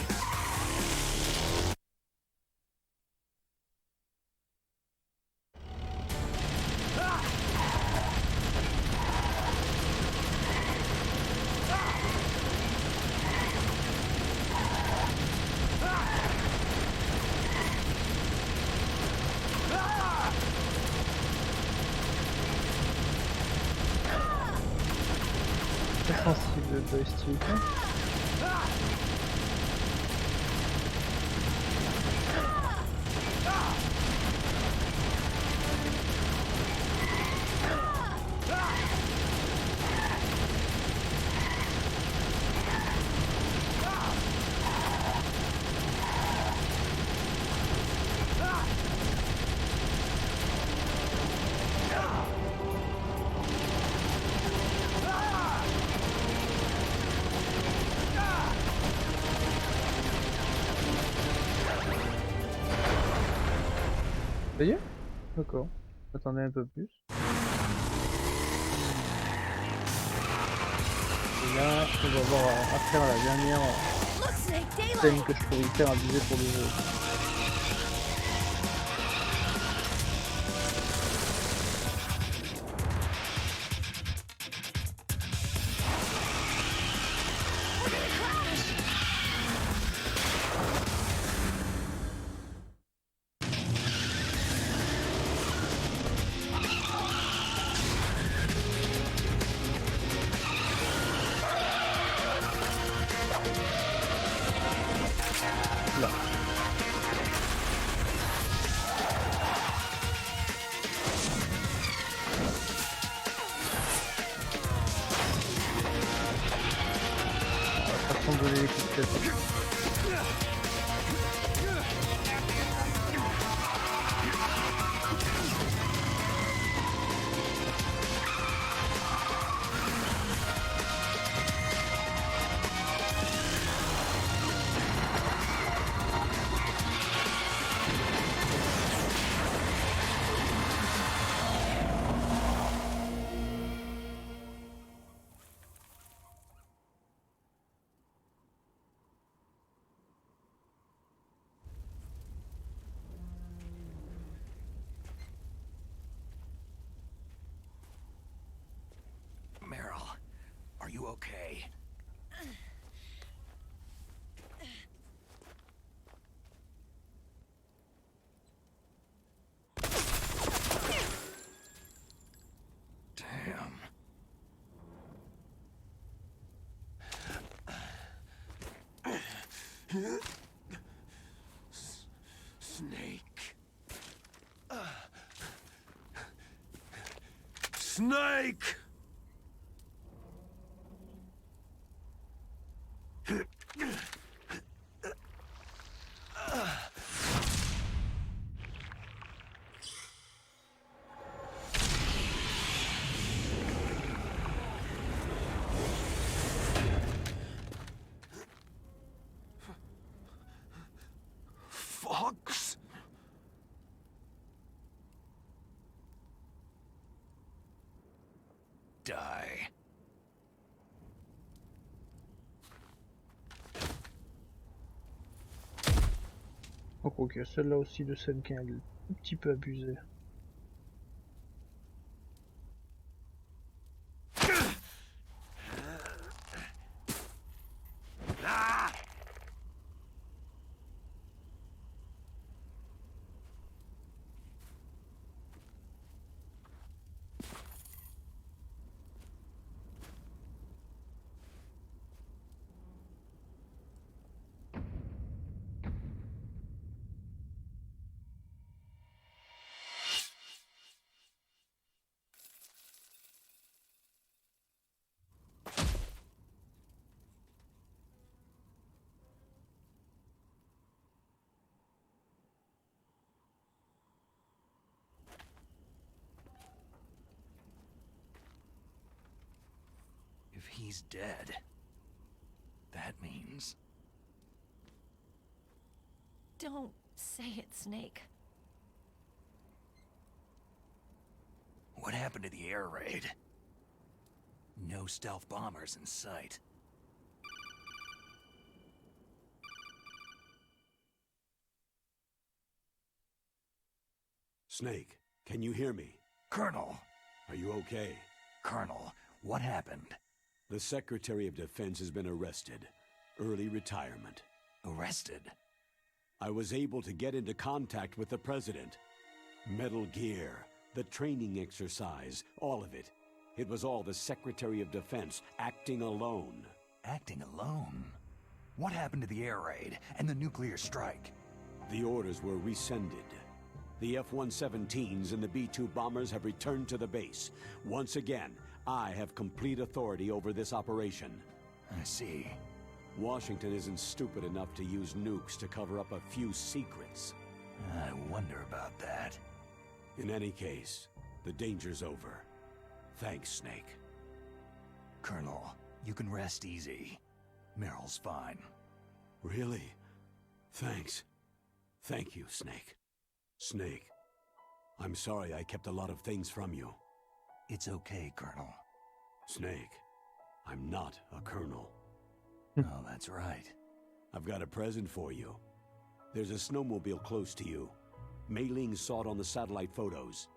Très sensible le joystick. Hein. Ça y est? D'accord. Attendez un peu plus. Et là, on va avoir affaire à la dernière scène que je pourrais faire abuser pour le jeu. Là. Façon de donner les coups de tête. Meryl, are you okay? Damn. Snake. Snake! Fox? Die. Oh, ok, celle-là aussi de scène qui est un petit peu abusée. If he's dead, that means... Don't say it, Snake. What happened to the air raid? No stealth bombers in sight. Snake, can you hear me? Colonel! Are you okay? Colonel, what happened? The Secretary of Defense has been arrested. Early retirement. Arrested? I was able to get into contact with the President. Metal Gear, the training exercise, all of it. It was all the Secretary of Defense acting alone. Acting alone? What happened to the air raid and the nuclear strike? The orders were rescinded. The F-117s and the B-2 bombers have returned to the base. Once again, I have complete authority over this operation. I see. Washington isn't stupid enough to use nukes to cover up a few secrets. I wonder about that. In any case, the danger's over. Thanks, Snake. Colonel, you can rest easy. Meryl's fine. Really? Thanks. Thank you, Snake. Snake, I'm sorry I kept a lot of things from you. It's okay, Colonel. Snake, I'm not a colonel. Oh, that's right. I've got a present for you. There's a snowmobile close to you. Mei Ling saw it on the satellite photos.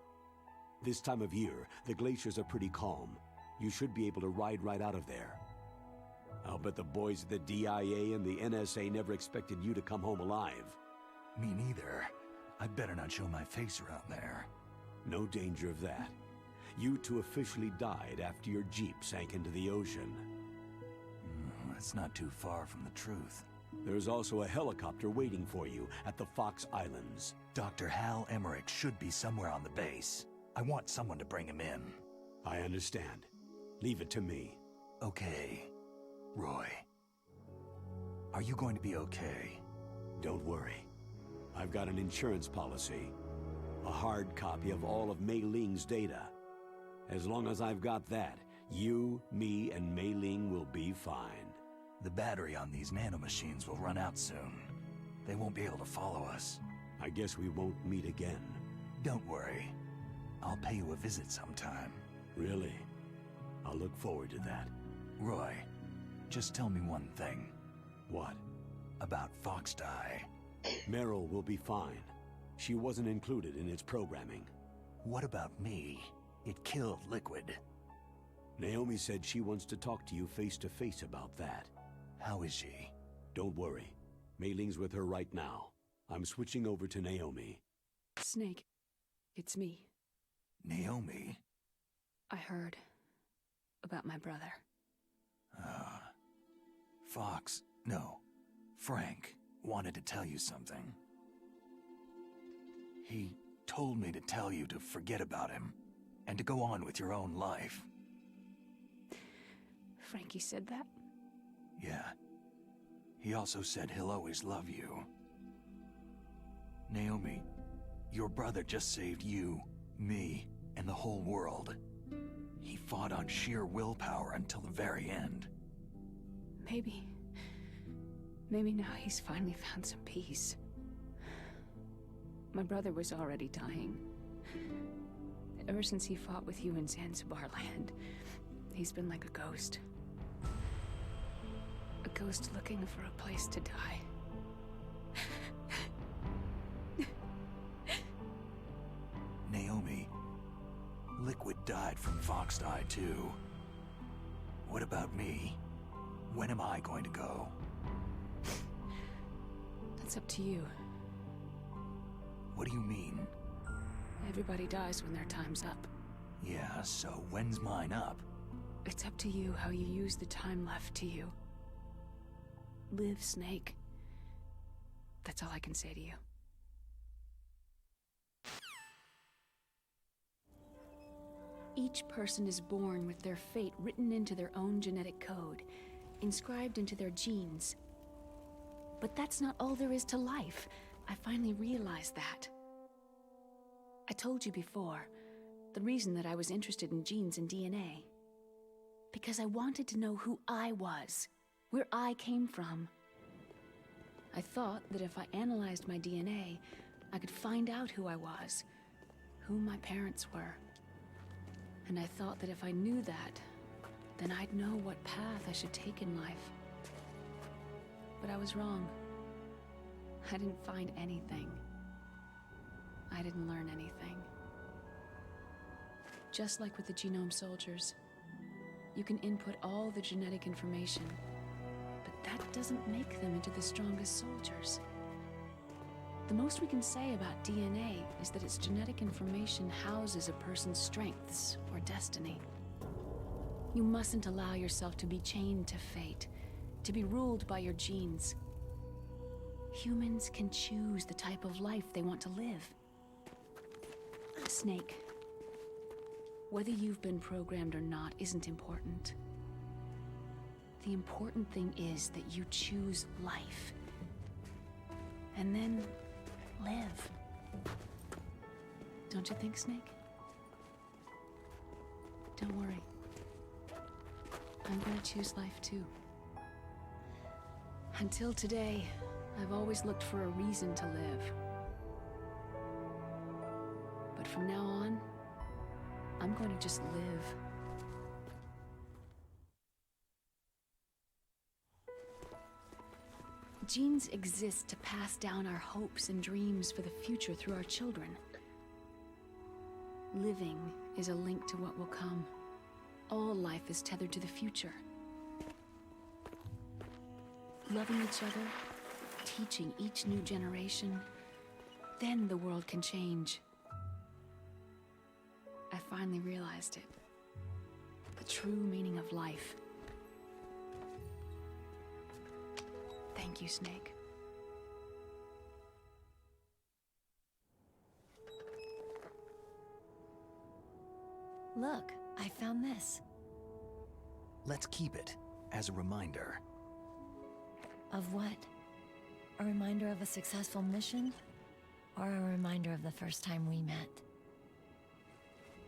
This time of year, the glaciers are pretty calm. You should be able to ride right out of there. I'll bet the boys at the DIA and the NSA never expected you to come home alive. Me neither. I'd better not show my face around there. No danger of that. You two officially died after your Jeep sank into the ocean. That's not too far from the truth. There's also a helicopter waiting for you at the Fox Islands. Dr. Hal Emmerich should be somewhere on the base. I want someone to bring him in. I understand. Leave it to me. Okay. Roy. Are you going to be okay? Don't worry. I've got an insurance policy. A hard copy of all of Mei Ling's data. As long as I've got that, you, me, and Mei Ling will be fine. The battery on these nanomachines will run out soon. They won't be able to follow us. I guess we won't meet again. Don't worry. I'll pay you a visit sometime. Really? I'll look forward to that. Roy, just tell me one thing. What? About Fox Die. Meryl will be fine. She wasn't included in its programming. What about me? It killed Liquid. Naomi said she wants to talk to you face to face about that. How is she? Don't worry. Mei Ling's with her right now. I'm switching over to Naomi. Snake, it's me. Naomi? I heard about my brother. Fox, no, Frank wanted to tell you something. He told me to tell you to forget about him. and to go on with your own life. Frankie said that? Yeah. He also said he'll always love you. Naomi, your brother just saved you, me, and the whole world. He fought on sheer willpower until the very end. Maybe now he's finally found some peace. My brother was already dying. Ever since he fought with you in Zanzibar land, he's been like a ghost. A ghost looking for a place to die. Naomi, Liquid died from Fox's Eye too. What about me? When am I going to go? That's up to you. What do you mean? Everybody dies when their time's up. Yeah, so when's mine up? It's up to you how you use the time left to you. Live, Snake. That's all I can say to you. Each person is born with their fate written into their own genetic code, inscribed into their genes. But that's not all there is to life. I finally realized that. I told you before, the reason that I was interested in genes and DNA. Because I wanted to know who I was, where I came from. I thought that if I analyzed my DNA, I could find out who I was, who my parents were. And I thought that if I knew that, then I'd know what path I should take in life. But I was wrong. I didn't find anything. I didn't learn anything. Just like with the genome soldiers, you can input all the genetic information, but that doesn't make them into the strongest soldiers. The most we can say about DNA is that its genetic information houses a person's strengths or destiny. You mustn't allow yourself to be chained to fate, to be ruled by your genes. Humans can choose the type of life they want to live. Snake, whether you've been programmed or not isn't important. The important thing is that you choose life. And then live. Don't you think, Snake? Don't worry. I'm gonna choose life too. Until today, I've always looked for a reason to live. But from now on, I'm going to just live. Genes exist to pass down our hopes and dreams for the future through our children. Living is a link to what will come. All life is tethered to the future. Loving each other, teaching each new generation, then the world can change. I finally realized it. The true meaning of life. Thank you, Snake. Look, I found this. Let's keep it as a reminder. Of what? A reminder of a successful mission? Or a reminder of the first time we met?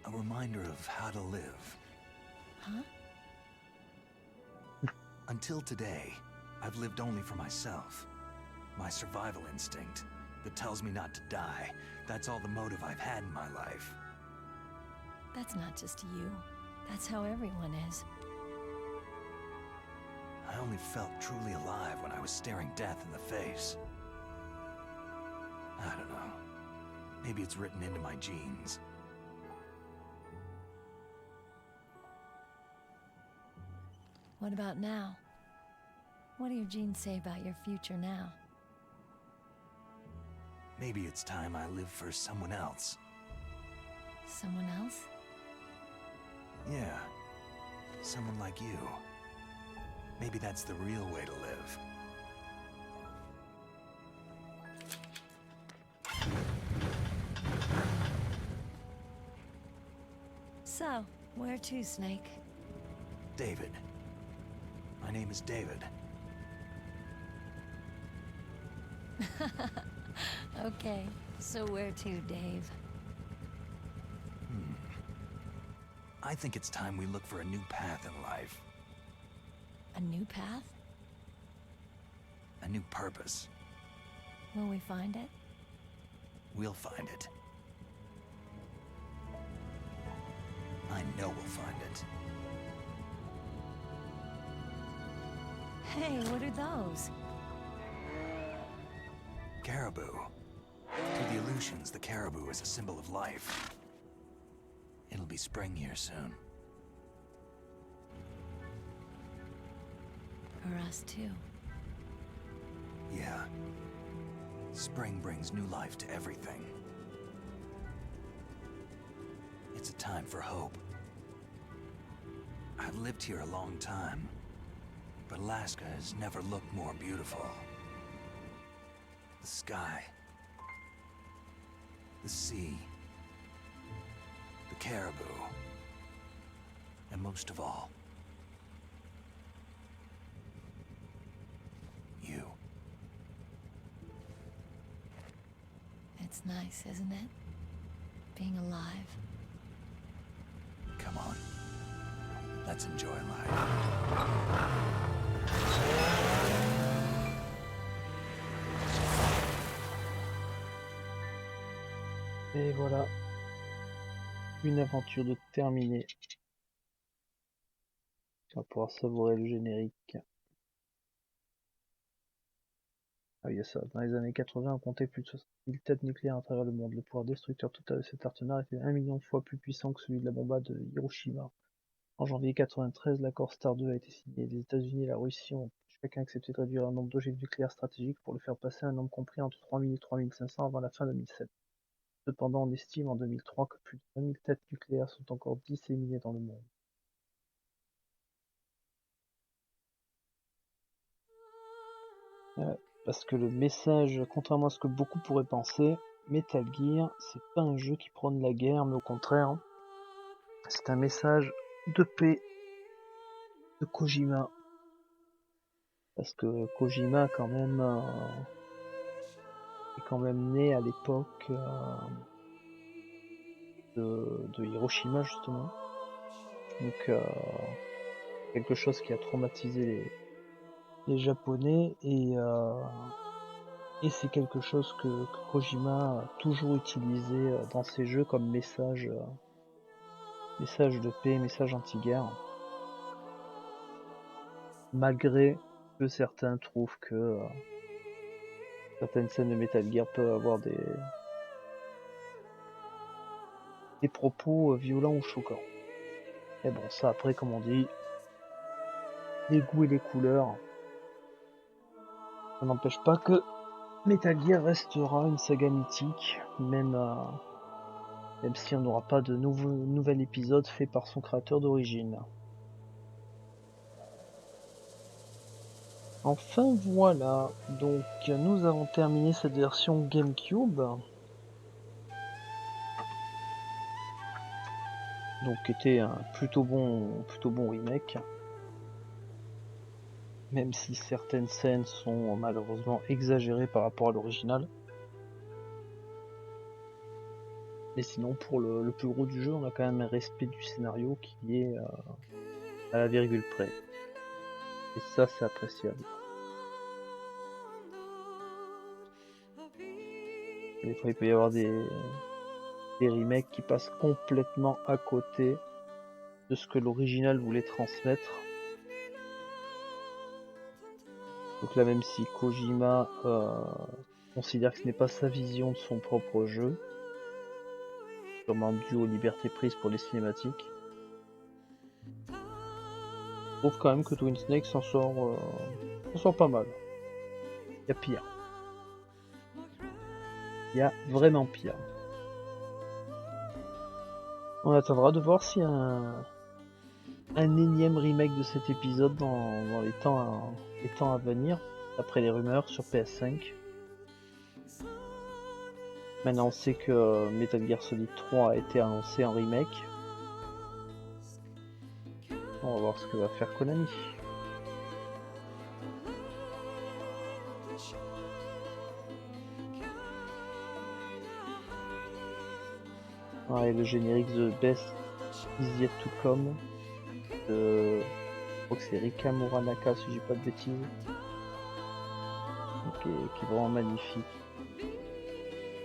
A reminder of how to live. Huh? Until today, I've lived only for myself. My survival instinct that tells me not to die. That's all the motive I've had in my life. That's not just you. That's how everyone is. I only felt truly alive when I was staring death in the face. I don't know. Maybe it's written into my genes. What about now? What do your genes say about your future now? Maybe it's time I live for someone else. Someone else? Yeah. Someone like you. Maybe that's the real way to live. So, where to, Snake? David. My name is David. Okay, so where to, Dave? I think it's time we look for a new path in life. A new path? A new purpose. Will we find it? We'll find it. I know we'll find it. Hey, what are those? Caribou. To the Aleutians, the caribou is a symbol of life. It'll be spring here soon. For us, too. Yeah. Spring brings new life to everything. It's a time for hope. I've lived here a long time, but Alaska has never looked more beautiful. The sky, the sea, the caribou, and most of all, you. It's nice, isn't it? Being alive. Come on. Let's enjoy life. Et voilà, une aventure de terminée. On va pouvoir savourer le générique. Ah oui, il y a ça. Dans les années 80, on comptait plus de 60 000 têtes nucléaires à travers le monde. Le pouvoir destructeur total de cet arsenal était 1 million de fois plus puissant que celui de la bombe de Hiroshima. En janvier 93, l'accord STAR 2 a été signé. Les États-Unis et la Russie ont chacun accepté de réduire le nombre d'ogives nucléaires stratégiques pour le faire passer à un nombre compris entre 3000 et 3500 avant la fin 2007. Cependant, on estime en 2003 que plus de 20 000 têtes nucléaires sont encore disséminées dans le monde. Parce que le message, contrairement à ce que beaucoup pourraient penser, Metal Gear, c'est pas un jeu qui prône la guerre, mais au contraire, c'est un message de paix de Kojima. Parce que Kojima quand même est quand même né à l'époque de Hiroshima justement. Donc quelque chose qui a traumatisé les Japonais et c'est quelque chose que Kojima a toujours utilisé dans ses jeux comme message de paix, message anti-guerre. Malgré que certains trouvent que certaines scènes de Metal Gear peuvent avoir des propos violents ou choquants. Et bon, ça après, comme on dit, les goûts et les couleurs, ça n'empêche pas que Metal Gear restera une saga mythique, même si on n'aura pas de nouvel épisode fait par son créateur d'origine. Enfin voilà, donc nous avons terminé cette version GameCube. Donc qui était un plutôt bon remake. Même si certaines scènes sont malheureusement exagérées par rapport à l'original. Mais sinon pour le plus gros du jeu, on a quand même un respect du scénario qui est à la virgule près. Et ça c'est appréciable. Des fois il peut y avoir des remakes qui passent complètement à côté de ce que l'original voulait transmettre. Donc là, même si Kojima considère que ce n'est pas sa vision de son propre jeu, sûrement dû aux libertés prises pour les cinématiques, je trouve quand même que Twin Snake s'en sort pas mal. Il y a pire. Il y a vraiment pire. On attendra de voir si un énième remake de cet épisode dans les temps à venir, après les rumeurs sur PS5. Maintenant on sait que Metal Gear Solid 3 a été annoncé en remake. On va voir ce que va faire Konami. Ah, et le générique The Best Is Yet To Come de... Je crois que c'est Rika Muranaka si je dis pas de bêtises. Qui est vraiment magnifique.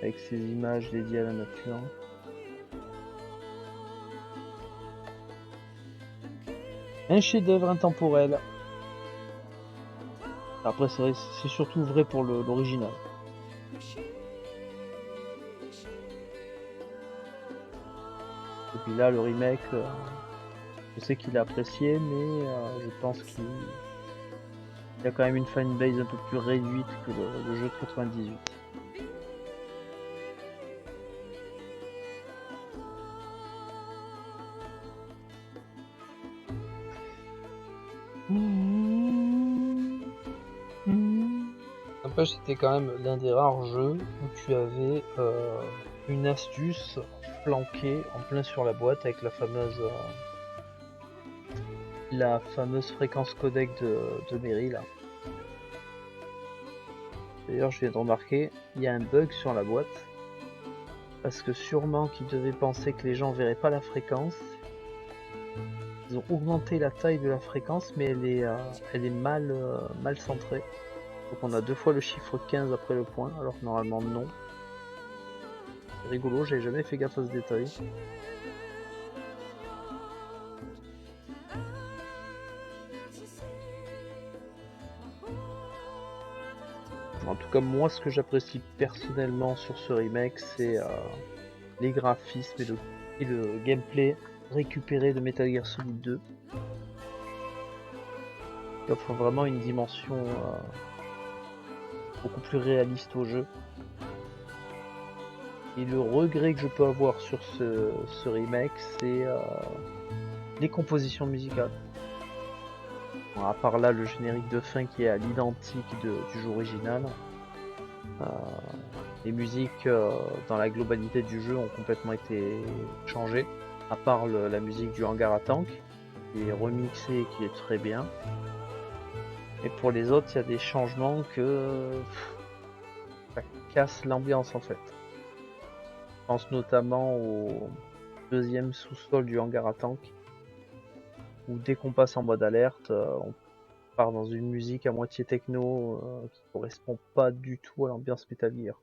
Avec ses images dédiées à la nature. Un chef-d'œuvre intemporel. Après c'est surtout vrai pour l'original. Et puis là le remake, je sais qu'il a apprécié, mais je pense qu'il y a quand même une fanbase un peu plus réduite que le jeu de 98. N'empêche, c'était quand même l'un des rares jeux où tu avais une astuce planquée en plein sur la boîte avec la fameuse fréquence codec de Mary là. D'ailleurs, je viens de remarquer, il y a un bug sur la boîte parce que sûrement qu'ils devaient penser que les gens verraient pas la fréquence. Ils ont augmenté la taille de la fréquence, mais elle est mal centrée. Donc on a 2 fois le chiffre 15 après le point, alors que normalement non. C'est rigolo, j'avais jamais fait gaffe à ce détail. En tout cas, moi, ce que j'apprécie personnellement sur ce remake, c'est les graphismes et le gameplay récupéré de Metal Gear Solid 2. Qui offre vraiment une dimension beaucoup plus réaliste au jeu. Et le regret que je peux avoir sur ce remake, c'est les compositions musicales. Bon, à part là, le générique de fin qui est à l'identique du jeu original. Les musiques dans la globalité du jeu ont complètement été changées. À part la musique du hangar à tank, qui est remixée et qui est très bien. Et pour les autres, il y a des changements que ça casse l'ambiance en fait. Je pense notamment au deuxième sous-sol du hangar à tank, où dès qu'on passe en mode alerte, on part dans une musique à moitié techno qui correspond pas du tout à l'ambiance Metal Gear.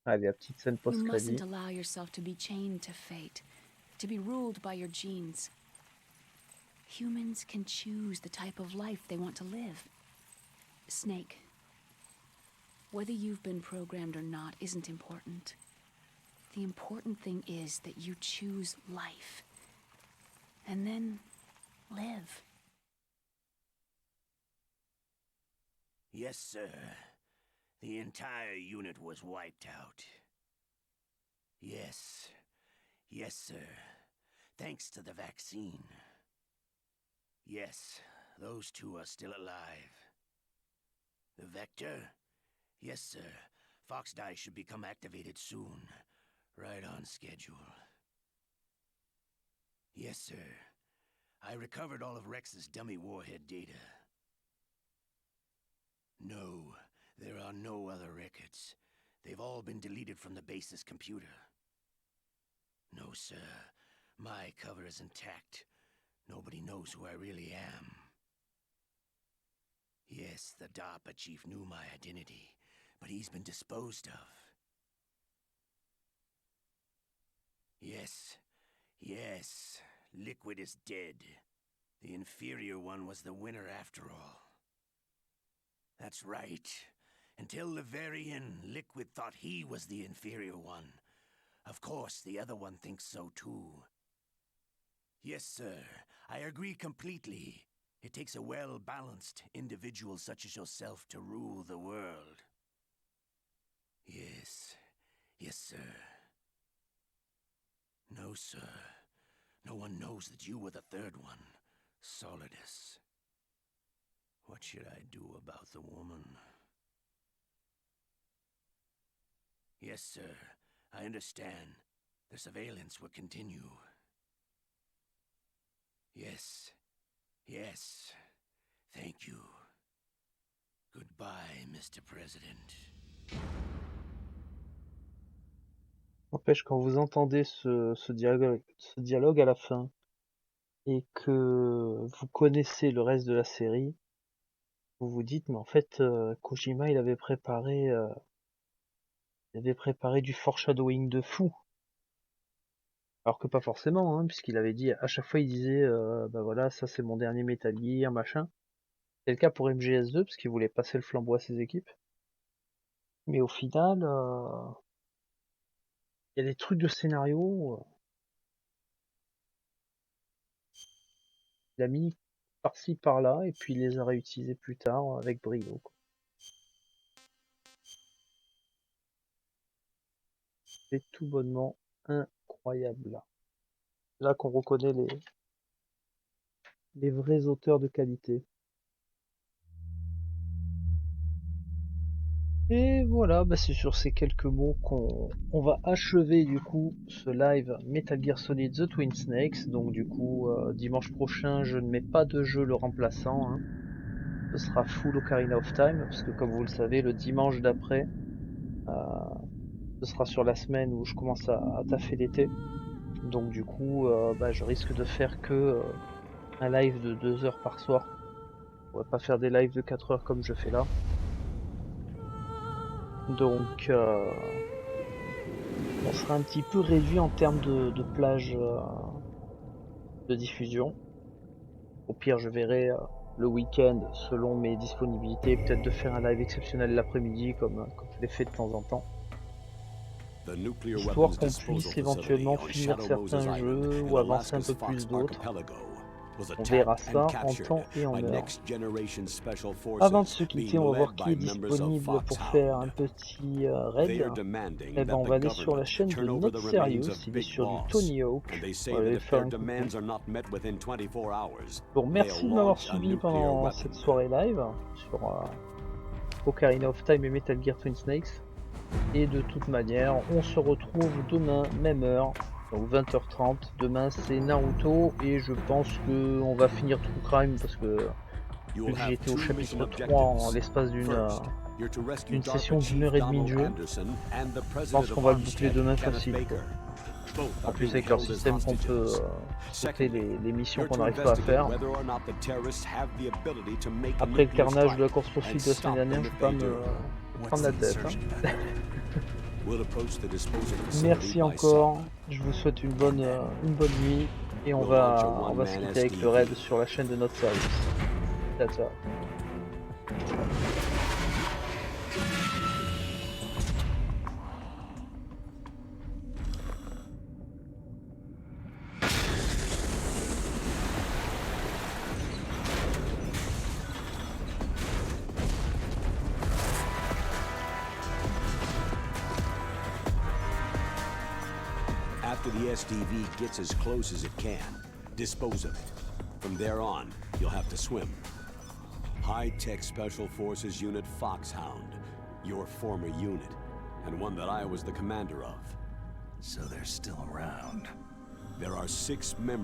Allez, la petite scène post-crédit. You mustn't allow yourself to be chained to fate, to be ruled by your genes. Humans can choose the type of life they want to live. Snake, whether you've been programmed or not isn't important. The important thing is that you choose life. And then live. Yes, sir. The entire unit was wiped out. Yes. Yes, sir. Thanks to the vaccine. Yes, those two are still alive. The Vector? Yes, sir. Fox Dice should become activated soon. Right on schedule. Yes, sir. I recovered all of Rex's dummy warhead data. No, there are no other records. They've all been deleted from the base's computer. No, sir. My cover is intact. Nobody knows who I really am. Yes, the DARPA chief knew my identity, but he's been disposed of. Yes, yes, Liquid is dead. The inferior one was the winner after all. That's right. Until the very end, Liquid thought he was the inferior one. Of course, the other one thinks so too. Yes, sir. I agree completely. It takes a well-balanced individual such as yourself to rule the world. Yes. Yes, sir. No, sir. No one knows that you were the third one, Solidus. What should I do about the woman? Yes, sir. I understand. The surveillance will continue. Yes. Yes. Thank you. Goodbye, Mr. President. N'empêche, quand vous entendez ce dialogue à la fin, et que vous connaissez le reste de la série, vous vous dites, mais en fait, Kojima, il avait préparé du foreshadowing de fou. Alors que pas forcément, hein, puisqu'il avait dit, à chaque fois, il disait, bah voilà, ça c'est mon dernier Metal Gear, machin. C'est le cas pour MGS2, parce qu'il voulait passer le flambeau à ses équipes. Mais au final, il y a des trucs de scénario, il a mis par-ci par-là, et puis il les a réutilisés plus tard avec brio, quoi. C'est tout bonnement incroyable. Là qu'on reconnaît les vrais auteurs de qualité. Et voilà, bah c'est sur ces quelques mots qu'on va achever du coup ce live Metal Gear Solid The Twin Snakes. Donc du coup, dimanche prochain, je ne mets pas de jeu le remplaçant, hein. Ce sera full Ocarina of Time, parce que comme vous le savez, le dimanche d'après, ce sera sur la semaine où je commence à taffer l'été. Donc du coup, bah, je risque de faire que un live de 2 heures par soir. On va pas faire des lives de 4 heures comme je fais là. Donc on sera un petit peu réduit en termes de plage de diffusion. Au pire, je verrai le week-end selon mes disponibilités, peut-être de faire un live exceptionnel l'après-midi comme je l'ai fait de temps en temps. Histoire qu'on puisse éventuellement finir certains jeux ou avancer un peu plus d'autres. On verra ça en temps et en heure. Avant de se quitter, on va voir qui est disponible pour faire un petit raid. Et ben on va aller sur la chaîne de Not Serious, il est sur du Tony Hawk. On va aller faire un coucou. Bon, merci de m'avoir suivi pendant cette soirée live sur Ocarina of Time et Metal Gear Twin Snakes. Et de toute manière, on se retrouve demain, même heure. Donc 20h30, demain c'est Naruto et je pense que on va finir True Crime parce que vu que j'ai été au chapitre 3 en l'espace d'une session d'1h30 de jeu, je pense qu'on va le boucler demain facile, quoi. En plus avec leur système qu'on peut sauter les missions qu'on n'arrive pas à faire. Après le carnage de la course poursuite de la semaine dernière, je vais pas me prendre la tête, hein. Merci encore, je vous souhaite une bonne nuit et on va se quitter avec le raid sur la chaîne de notre service. Ciao, ciao. After the SDV gets as close as it can, dispose of it. From there on, you'll have to swim. High-tech Special Forces Unit Foxhound, your former unit, and one that I was the commander of. So they're still around. There are 6 members